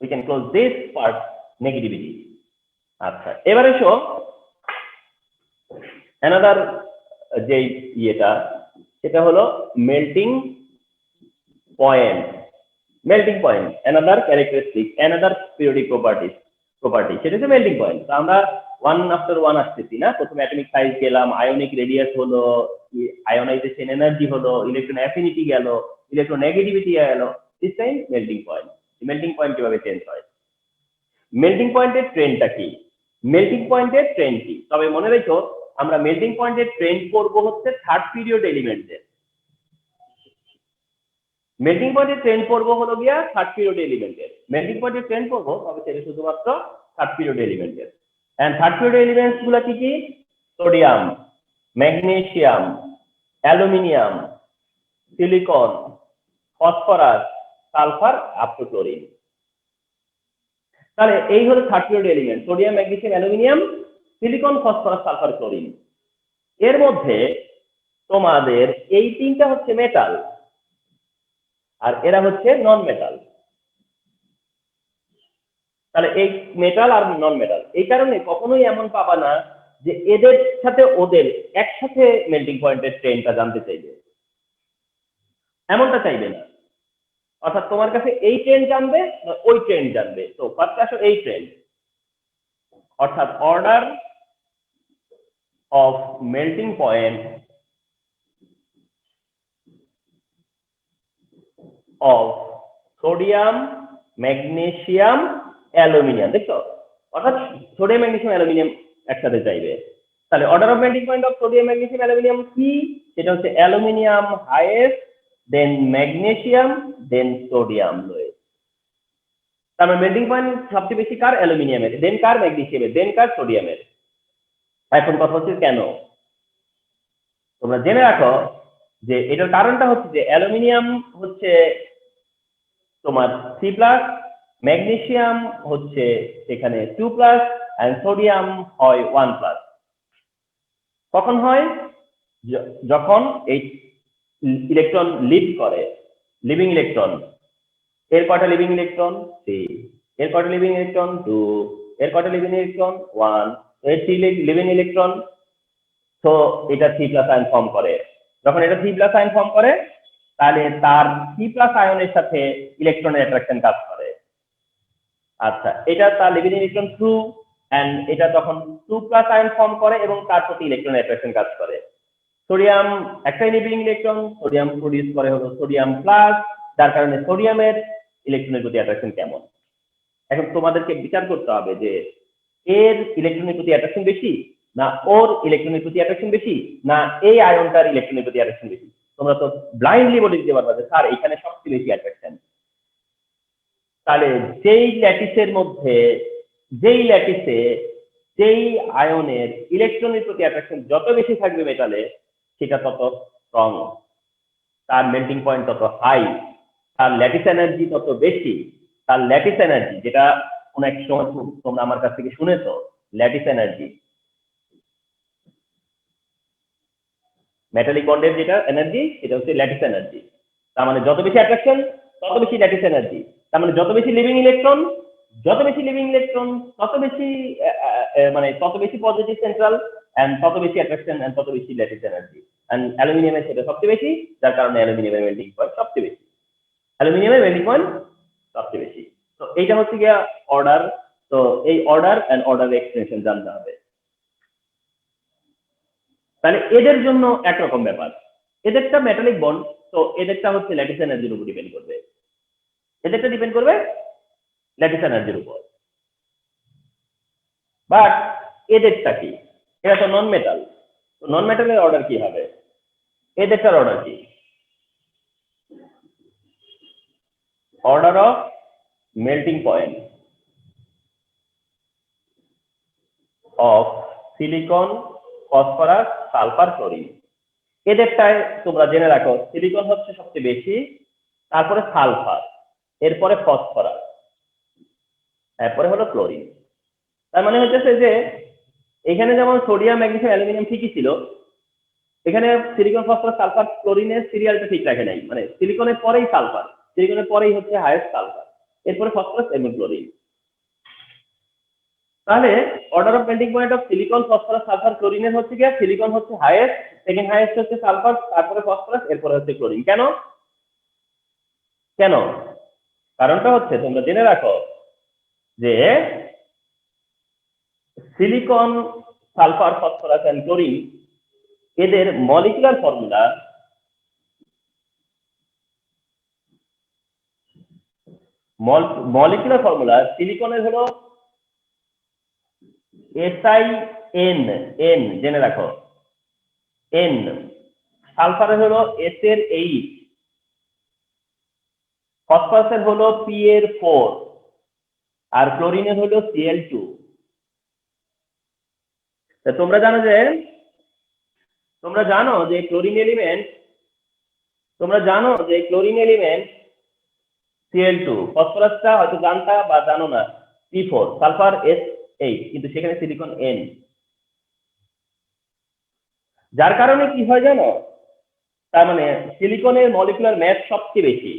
we can close this part, negativity। আচ্ছা, এবারে এসো another যে ইয়েটা, সেটা হলো melting point. Melting point another characteristic, another periodic property, সেটা হচ্ছে মেল্টিং পয়েন্ট। তো আমরা ওয়ান আফটার ওয়ান আসতেছি না, প্রথমে অ্যাটমিক সাইজ গেলাম, আয়নিক রেডিয়াস হলো, আয়োনাইজেশন এনার্জি হলো, ইলেকট্রন অ্যাফিনিটি গেল, ইলেকট্রন নেগেটিভিটি গেল, this time melting point. Melting point কিভাবে চেঞ্জ হয়, মেল্টিং পয়েন্টের ট্রেন্ডটা কি, মেল্টিং পয়েন্টের ট্রেন্ড কি? তবে মনে রেখো, আমরা মেল্টিং পয়েন্টের ট্রেন্ড করবো হচ্ছে থার্ড পিরিয়ড এলিমেন্টদের। মেল্টিং পয়েন্টের ট্রেন্ড করবো হলো গিয়া থার্ড পিরিয়ড এলিমেন্টের। মেল্টিং পয়েন্টের ট্রেন্ড করবো, তবে সেটা শুধুমাত্র থার্ড পিরিয়ড এলিমেন্টের। এন্ড থার্ড পিরিয়ড এলিমেন্টস গুলো কি কি? Sodium, magnesium, aluminium, silicon, phosphorus, sulphur, up to chlorine. তাহলে এই হলো third period element, sodium, magnesium, aluminium, silicon, phosphorus, sulphur, chlorine. এর মধ্যে তোমাদের এই তিনটা হচ্ছে মেটাল, আর এরা হচ্ছে নন মেটাল। তাহলে এই মেটাল আর নন মেটাল, এই কারণে কখনোই এমন পাবা না যে এদের সাথে ওদের একসাথে মেল্টিং পয়েন্টের ট্রেন্ডটা জানতে চাইবে, এমনটা চাইবে না। অর্থাৎ তোমার কাছে এই ট্রেন্ড জানবে, ওই ট্রেন্ড জানবে। তো ফার্স্ট আসো এই ট্রেন্ড, অর্থাৎ order of melting point of sodium, magnesium, aluminium. দেখছো, অর্থাৎ সোডিয়াম, ম্যাগনেসিয়াম, অ্যালুমিনিয়াম একসাথে চাইবে। তাহলে order of melting point of sodium, magnesium, aluminium কি? সেটা হচ্ছে অ্যালুমিনিয়াম হাইয়েস্ট, দেন ম্যাগনেসিয়াম, দেন সোডিয়াম লোয়েস্ট। তারপরে মেল্টিং পয়েন্ট সবচেয়ে বেশি কার? অ্যালুমিনিয়ামের, দেন কার? ম্যাগনেসিয়ামের, দেন কার? সোডিয়ামের। এখন কথা হচ্ছে কেন? তোমরা জেনে রাখো যে এটার কারণটা হচ্ছে যে অ্যালুমিনিয়াম হচ্ছে তোমার 3+, ম্যাগনেসিয়াম হচ্ছে এখানে 2+, and সোডিয়াম হয় 1+। কখন হয়? যখন এই ইলেকট্রন লিভ করে, লিভিং ইলেকট্রন। এর কয়টা লিভিং ইলেকট্রন? 3। এর কয়টা লিভিং ইলেকট্রন? 2। এর কয়টা লিভিং ইলেকট্রন? 1। এর 3 লিভিং ইলেকট্রন, তো এটা 3+ আয়ন ফর্ম করে। যখন এটা 3+ আয়ন ফর্ম করে, তাহলে তার 3+ আয়নের সাথে ইলেকট্রনের অ্যাট্রাকশন কাজ করে। আচ্ছা, এটা তার লিভিং ইলেকট্রন 2, এন্ড এটা তখন 2+ আয়ন ফর্ম করে এবং তার প্রতি ইলেকট্রনের অ্যাট্রাকশন কাজ করে। সোডিয়াম একটাই লিভিং ইলেকট্রন, সোডিয়াম প্রডিউস করে হলো সোডিয়াম প্লাস, যার কারণে সোডিয়ামের ইলেকট্রনের প্রতি অ্যাট্রাকশন কেমন। এখন তোমাদেরকে বিচার করতে হবে যে এর ইলেকট্রনের প্রতি অ্যাট্রাকশন বেশি, না ওর ইলেকট্রনের প্রতি অ্যাট্রাকশন বেশি, না এই আয়নটার ইলেকট্রনের প্রতি অ্যাট্রাকশন বেশি। তোমরা তো ব্লাইন্ডলি বলে দিতে পারবা যে স্যার এখানে সবচেয়ে বেশি অ্যাট্রাকশন। তাহলে যেই ল্যাটিসের মধ্যে, যেই ল্যাটিসে যেই আয়নের ইলেকট্রনের প্রতি অ্যাট্রাকশন যত বেশি থাকবে মেটালে, সেটা তত স্ট্রং, তার মেল্টিং পয়েন্ট তত হাই, তার ল্যাটিস এনার্জি তত বেশি। তার ল্যাটিস এনার্জি, যেটা কোন এক সময় তোমরা আমার কাছ থেকে শুনেছো, ল্যাটিস এনার্জি, মেটালিক বন্ডের যেটা এনার্জি, সেটা হচ্ছে ল্যাটিস এনার্জি। তার মানে যত বেশি অ্যাট্রাকশন তত বেশি ল্যাটিস এনার্জি। তার মানে যত বেশি লিভিং ইলেকট্রন, যত বেশি লিভিং ইলেকট্রন তত বেশি মানে তত বেশি পজিটিভ সেন্ট্রাল, এন্ড তত বেশি অ্যাট্রাকশন, এন্ড তত বেশি ল্যাটিস এনার্জি। এন্ড অ্যালুমিনিয়ামের সেটা সবচেয়ে বেশি, যার কারণে অ্যালুমিনিয়ামের মেল্টিং পয়েন্ট সবচেয়ে বেশি। অ্যালুমিনিয়ামের মেল্টিং পয়েন্ট সবচেয়ে বেশি। তো এইটা হচ্ছে গিয়া অর্ডার। তো এই অর্ডার এন্ড অর্ডার এক্সটেনশন জানতে হবে। তাহলে এদের জন্য একরকম ব্যাপার, এদেরটা মেটালিক বন্ড, তো এদেরটা হচ্ছে ল্যাটিস এনার্জির উপর ডিপেন্ড করবে, এদেরটা ডিপেন্ড করবে ল্যাটিস এনার্জির উপর। বাট এদেরটা কি, এটা তো নন মেটাল, নন মেটালের অর্ডার কি হবে, এদেরটার অর্ডার কি, order of melting point of silicon, phosphorus, sulphur, chlorine. এদেরটায় তোমরা জেনে রাখো সিলিকন হচ্ছে সবচেয়ে বেশি, তারপরে সালফার, এরপরে ফসফরাস, এরপরে হলো ক্লোরিন। তার মানে হচ্ছে যে এখানে যেমন সোডিয়াম, ম্যাগনেসিয়াম, অ্যালুমিনিয়াম ঠিকই ছিল, এখানে সিলিকন, ফসফরাস, সালফার, ক্লোরিনের সিরিয়ালটা ঠিক রাখে নাই, মানে সিলিকনের পরেই সালফার, সিলিকনের পরেই হচ্ছে হাইয়েস্ট সালফার, এরপরে ফসফরাস এবং ক্লোরিন। তাহলে order of melting point of silicon, phosphorus, sulphur, ক্লোরিনের হচ্ছে কি, সিলিকন হচ্ছে হাইয়েস্ট, সেকেন্ড হাইয়েস্ট হচ্ছে সালফার, তারপরে ফসফরাস, এরপরে হচ্ছে ক্লোরিন। কেন কেন কারণটা হচ্ছে তোমরা জেনে রাখো যে silicon, sulphur, phosphorus and chlorine এদের মলিকুলার ফর্মুলা সিলিকনের হলো SiN, এন জেনে রাখো, এন। সালফারের হলো S এর 8, ফসফরাসের হলো P এর 4, আর ক্লোরিনের হলো Cl2। তোমরা জানো যে ক্লোরিন এলিমেন্ট Cl2, ফসফরাসটা হয়তো জানতা বা জানো না P4, সালফার S8, কিন্তু সেখানে সিলিকন N। যার কারণে কি হয় জানো, তার মানে সিলিকনের মলিকুলার ম্যাস সবচেয়ে বেশি,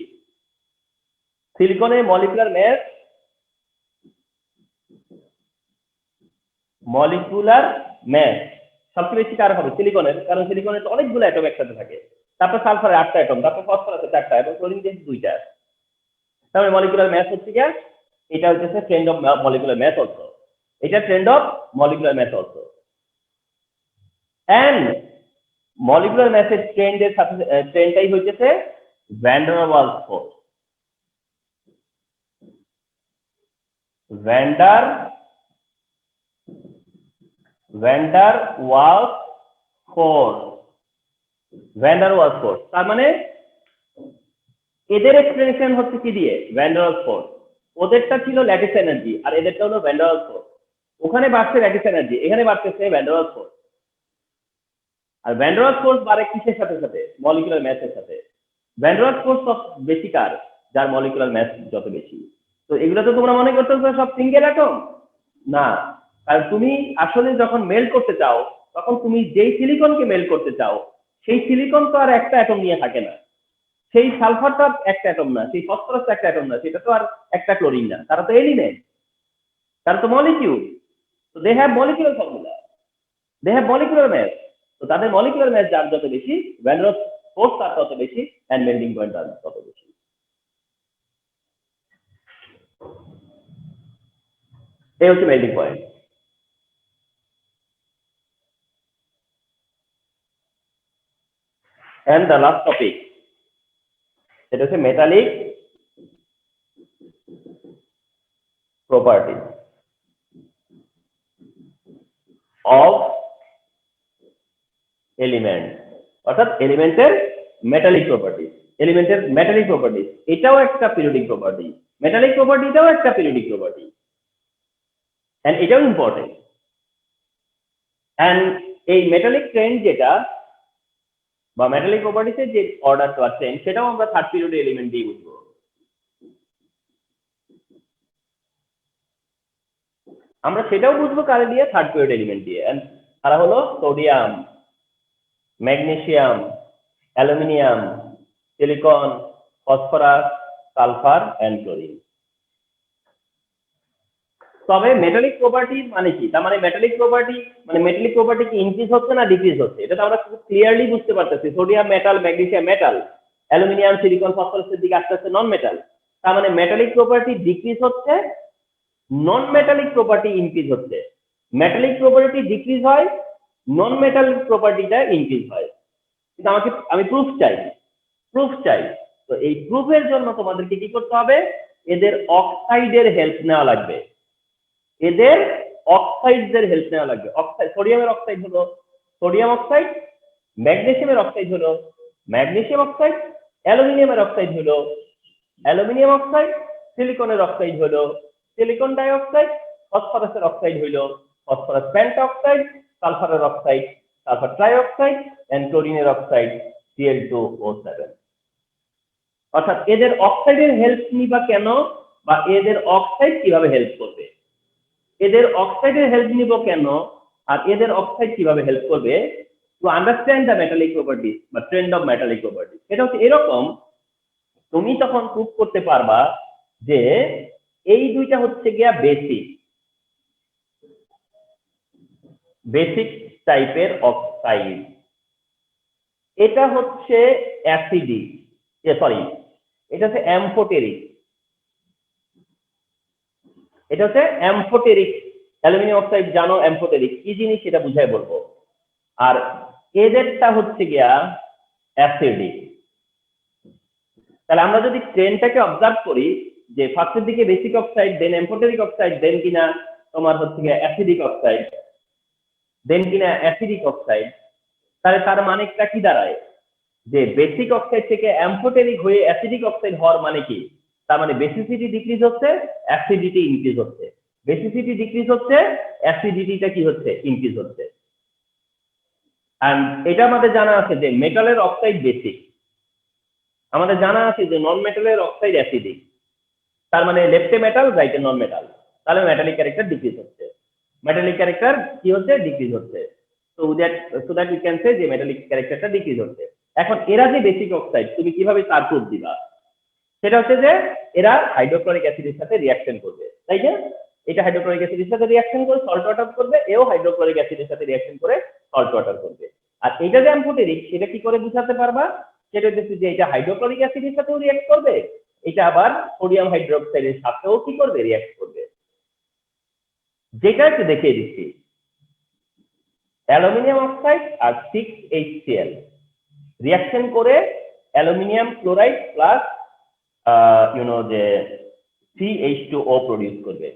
সিলিকনের মলিকুলার ম্যাস সবচেয়ে বেশি কার হবে, সিলিকনের, কারণ সিলিকনের অনেকগুলো অ্যাটম একসাথে থাকে, তারপর সালফারের 8টা অ্যাটম, তারপর ফসফরাসের 4টা এবং ক্লোরিন যে 2টা। তাহলে মলিকুলার ম্যাস হচ্ছে কি, এটা হচ্ছে trend of molecular mass also, এটা trend of molecular mass also. And molecular ম্যাসের ট্রেন্ডের সাথে ট্রেন্ডটাই হচ্ছে van der Waals force. Van der Waals force. তার মানে এদের এক্সপ্লেনেশন হচ্ছে কি দিয়ে, ভ্যান ডার ওয়ালস ফোর্স। ওদেরটা ছিল ল্যাটিস এনার্জি, আর এদেরটা হলো ভ্যান ডার ওয়ালস ফোর্স। ওখানে বাড়ছে ল্যাটিস এনার্জি, এখানে বাড়তেছে ভ্যান ডার ওয়ালস ফোর্স। আর ভ্যান ডার ওয়ালস ফোর্স বাড়ে কিসের সাথে সাথে, মলিকুলার ম্যাসের সাথে। ভ্যান ডার ওয়ালস ফোর্স সব বেশি কার, যার মলিকুলার ম্যাস যত বেশি। তো এগুলো তো তোমরা মনে করতেছো সব সিঙ্গেল অ্যাটম না, কারণ তুমি আসলে যখন মেল্ট করতে চাও, তখন তুমি যেই সিলিকনকে মেল্ট করতে চাও, সেই সিলিকন তো আর একটা অ্যাটম নিয়ে থাকে না, সেই সালফারটা একটা অ্যাটম না, সেই ফসফরাসটা একটা অ্যাটম না, সেটা তো আর একটা ক্লোরিন না, তারা তো এলিমেন্ট, তারা তো মলিকিউল। তো they have molecular formula, they have molecular mass. তো তাদের মলিকুলার ম্যাস যার যত বেশি, ভ্যান ডার ওয়ালস ফোর্স তার তত বেশি, এন্ড মেল্টিং পয়েন্ট তার তত বেশি। এই হচ্ছে melting point. And the last topic, সেটা হচ্ছে মেটালিক প্রপার্টি অফ এলিমেন্ট, অর্থাৎ এলিমেন্টের মেটালিক প্রপার্টি। এলিমেন্টের মেটালিক প্রপার্টি এটাও একটা পিরিয়ডিক প্রপার্টি, মেটালিক প্রপার্টিটাও একটা পিরিয়ডিক প্রপার্টি, এন্ড এটাও ইম্পর্টেন্ট। এন্ড এই মেটালিক ট্রেন্ড যেটা বা মেটালিক প্রপার্টিসের যে অর্ডারটা আছে, সেটাও আমরা থার্ড পিরিয়ড এলিমেন্ট দিয়ে বুঝবো। আমরা সেটাও বুঝবো কারে দিয়ে, থার্ড পিরিয়ড এলিমেন্ট দিয়ে। এন্ড তারা হলো sodium, magnesium, aluminium, silicon, phosphorus, sulphur and chlorine. তবে মেটালিক প্রপার্টি মানে কি, তার মানে মেটালিক প্রপার্টি কি ইনক্রিজ হচ্ছে না ডিক্রিজ হচ্ছে, এটা তো আমরা খুব ক্লিয়ারলি বুঝতে পারতেছি। Sodium metal, magnesium metal, aluminium, silicon, ফসফরাসের দিকে আস্তে আস্তে নন মেটাল। তার মানে মেটালিক প্রপার্টি ডিক্রিজ হচ্ছে, নন মেটালিক প্রপার্টি ইনক্রিজ হচ্ছে। মেটালিক প্রপার্টি ডিক্রিজ হয়, নন মেটালিক প্রপার্টিটা ইনক্রিজ হয়। কিন্তু আমি প্রুফ চাই। তো এই প্রুফের জন্য তোমাদেরকে কি করতে হবে, এদের অক্সাইডের হেল্প নেওয়া লাগবে। এদের অক্সাইডস এর হেল্প নেওয়া লাগবে। অক্সাইড, সোডিয়ামের অক্সাইড হলো সোডিয়াম অক্সাইড, ম্যাগনেসিয়ামের অক্সাইড হলো ম্যাগনেসিয়াম অক্সাইড, অ্যালুমিনিয়ামের অক্সাইড হলো অ্যালুমিনিয়াম অক্সাইড, সিলিকনের অক্সাইড হলো সিলিকন ডাই অক্সাইড, ফসফরাসের অক্সাইড হলো ফসফরাস পেন্টঅক্সাইড, সালফারের অক্সাইড সালফার ট্রাইঅক্সাইড, এন্ড ক্লোরিনের অক্সাইড Cl2O7। অর্থাৎ এদের অক্সাইডের হেল্প নিবা কেন, বা এদের অক্সাইড কিভাবে হেল্প করবে, এদের অক্সাইডের হেল্প নিব কেন, আর এদের অক্সাইড কিভাবে হেল্প করবে to understand the metallic properties বা ট্রেন্ড অফ মেটালিক প্রপার্টিজ। এটা হচ্ছে এরকম, তুমি তখন প্রুভ করতে পারবা যে এই দুইটা হচ্ছে গিয়া বেসিক টাইপের অক্সাইড, এটা হচ্ছে অ্যাসিডিক, সরি এটা হচ্ছে অ্যামফোটেরিক, এটা হচ্ছে অ্যামফোটেরিক। অ্যালুমিনিয়াম অক্সাইড জানো অ্যামফোটেরিক কি জিনিস সেটা বুঝাই বলবো। আর এদেরটা হচ্ছে গিয়া অ্যাসিডিক। তাহলে আমরা যদি ট্রেনটাকে অবজার্ভ করি যে ফার্স্টের দিকে বেসিক অক্সাইড, দেন অ্যামফোটেরিক অক্সাইড, দেন কিনা তোমার হচ্ছে গিয়া অ্যাসিডিক অক্সাইড, দেন কিনা অ্যাসিডিক অক্সাইড, তাহলে তার মানেটা কি দাঁড়ায় যে বেসিক অক্সাইড থেকে অ্যামফোটেরিক হয়ে অ্যাসিডিক অক্সাইড হওয়ার মানে কি, তার মানে বেসিসিটি ডিক্রিজ হচ্ছে, অ্যাসিডিটি ইনক্রিজ হচ্ছে, বেসিসিটি ডিক্রিজ হচ্ছে, অ্যাসিডিটিটা কি হচ্ছে, ইনক্রিজ হচ্ছে। এন্ড এটা আমাদের জানা আছে যে মেটালের অক্সাইড বেসিক, আমাদের জানা আছে যে নন মেটালের অক্সাইড অ্যাসিডিক, তার মানে লেফটে মেটাল রাইটে নন মেটাল, তাহলে মেটালিক ক্যারেক্টার ডিক্রিজ হচ্ছে, মেটালিক ক্যারেক্টার কি হচ্ছে, ডিক্রিজ হচ্ছে। So that we can say যে মেটালিক ক্যারেক্টারটা ডিক্রিজ হচ্ছে। এখন এরা যে বেসিক অক্সাইড, তুমি কিভাবে তার প্রুফ দিবা, সেটা হচ্ছে যে এরা হাইড্রোক্লোরিক অ্যাসিডের সাথে রিঅ্যাকশন করবে, তাই না? এটা হাইড্রোক্লোরিক অ্যাসিডের সাথে রিঅ্যাকশন করে সল্ট ওয়াটার করবে, এও হাইড্রোক্লোরিক অ্যাসিডের সাথে রিঅ্যাকশন করে সল্ট ওয়াটার করবে। আর এটা যে অ্যামফোটেরিক, সেটা কি করে বুঝাতে পারবা, সেটা হচ্ছে যে এটা হাইড্রোক্লোরিক অ্যাসিডের সাথেও রিঅ্যাক্ট করবে, এটা আবার সোডিয়াম হাইড্রোক্সাইডের সাথেও কি করবে, রিঅ্যাক্ট করবে। যেটা একটু দেখিয়ে দিচ্ছি, অ্যালুমিনিয়াম অক্সাইড আর 6HCl রিঅ্যাকশন করে অ্যালুমিনিয়াম ক্লোরাইড প্লাস যে CH2O প্রডিউস করবে,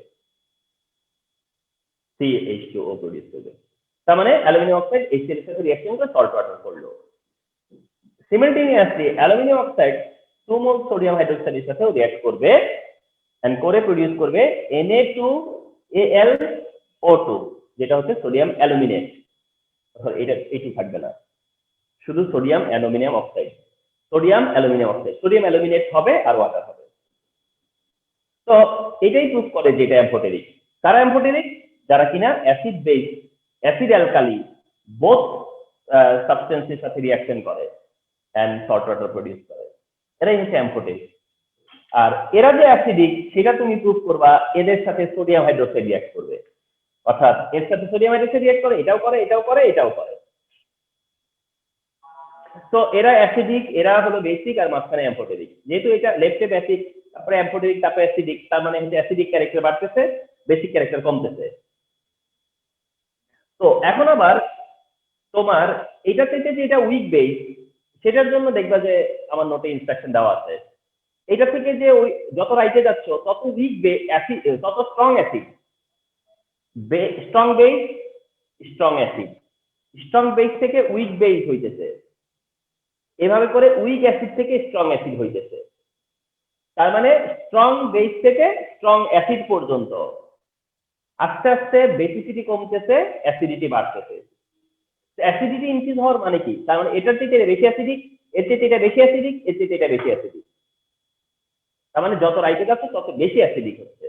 CH2O প্রডিউস করবে। তার মানে অ্যালুমিনিয়াম অক্সাইড HCl এর সাথে রিঅ্যাকশন করে সল্ট ওয়াটার করলো। সিমিলটেনিয়াসলি অ্যালুমিনিয়াম অক্সাইড 2 মোল সোডিয়াম হাইড্রোক্সাইডের সাথেও রিঅ্যাক্ট করবে এন্ড করে প্রডিউস করবে Na2Al O2, যেটা হচ্ছে সোডিয়াম অ্যালুমিনেট। এটা এটি থাকবে না, শুধু sodium aluminium oxide, sodium aluminium oxide, sodium aluminate হবে আর ওয়াটার হবে। তো এটাই প্রুফ করে যে এটা অ্যামফোটেরিক। কারা অ্যামফোটেরিক? যারা কিনা acid base, acid alkali both সাবস্টেন্সের সাথে রিঅ্যাকশন করে এন্ড সল্ট ওয়াটার প্রডিউস করে, এরাই হচ্ছে অ্যামফোটেরিক। আর এরা যে অ্যাসিডিক সেটা তুমি প্রুফ করবা এদের সাথে সোডিয়াম হাইড্রোক্সাইড রিঅ্যাক্ট করবে, অর্থাৎ এর সাথে সোডিয়াম হাইড্রোক্সাইড রিঅ্যাক্ট করে, এটাও করে, এটাও করে, এটাও করে। তো এরা অ্যাসিডিক, এরা হলো বেসিক, আর মাঝখানে অ্যামফোটেরিক। যেহেতু এটা লেফটে বেসিক, তারপরে অ্যামফোটেরিক, তারপরে অ্যাসিডিক, তার মানে হচ্ছে অ্যাসিডিক ক্যারেক্টার বাড়তেছে, বেসিক ক্যারেক্টার কমতেছে। তো এখন আবার তোমার এটা থেকে যে এটা উইক বেস, সেটার জন্য দেখবা যে আমার নোটে ইনস্ট্রাকশন দেওয়া আছে, এটা থেকে যে যত রাইটে যাচ্ছ তত উইক অ্যাসিড, তত strong acid, strong base, strong acid, strong base থেকে উইক বেস হইতেছে, এভাবে করে উইক অ্যাসিড থেকে স্ট্রং অ্যাসিড হইতেছে। তার মানে স্ট্রং বেস থেকে স্ট্রং অ্যাসিড পর্যন্ত আস্তে আস্তে বেসিসিটি কমতেছে, অ্যাসিডিটি বাড়তেছে। অ্যাসিডিটি ইনক্রিজ হওয়ার মানে কি, তার মানে এটার থেকে বেশি অ্যাসিডিক, এর থেকে এটা বেশি অ্যাসিডিক, এর থেকে এটা বেশি অ্যাসিডিক, তার মানে যত রাইটে যাচ্ছে তত বেশি অ্যাসিডিক হচ্ছে।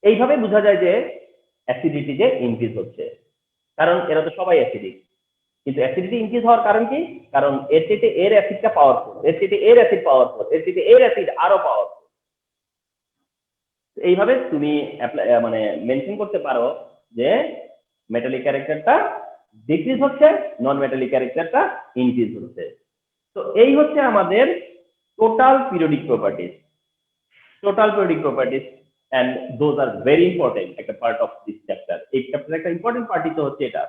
এইভাবে বোঝা যায় যে অ্যাসিডিটি যে ইনক্রিজ হচ্ছে, কারণ এরা তো সবাই অ্যাসিডিক। কিন্তু অ্যাসিডিটি ইনক্রিজ হওয়ার কারণ কি, কারণ এর থেকে এর অ্যাসিডটা পাওয়ারফুল, এর থেকে এর অ্যাসিড পাওয়ারফুল, এর থেকে এর অ্যাসিড আরো পাওয়ারফুল। এইভাবে তুমি মানে মেনশন করতে পারো যে মেটালিক ক্যারেক্টারটা ডিক্রিজ হচ্ছে, নন মেটালিক ক্যারেক্টারটা ইনক্রিজ হচ্ছে। তো এই হচ্ছে আমাদের total periodic properties, total periodic properties, and those are very important একটা পার্ট অফ দিস চ্যাপ্টার। এই চ্যাপ্টার একটা ইম্পর্টেন্ট পার্টি তো হচ্ছে এটা।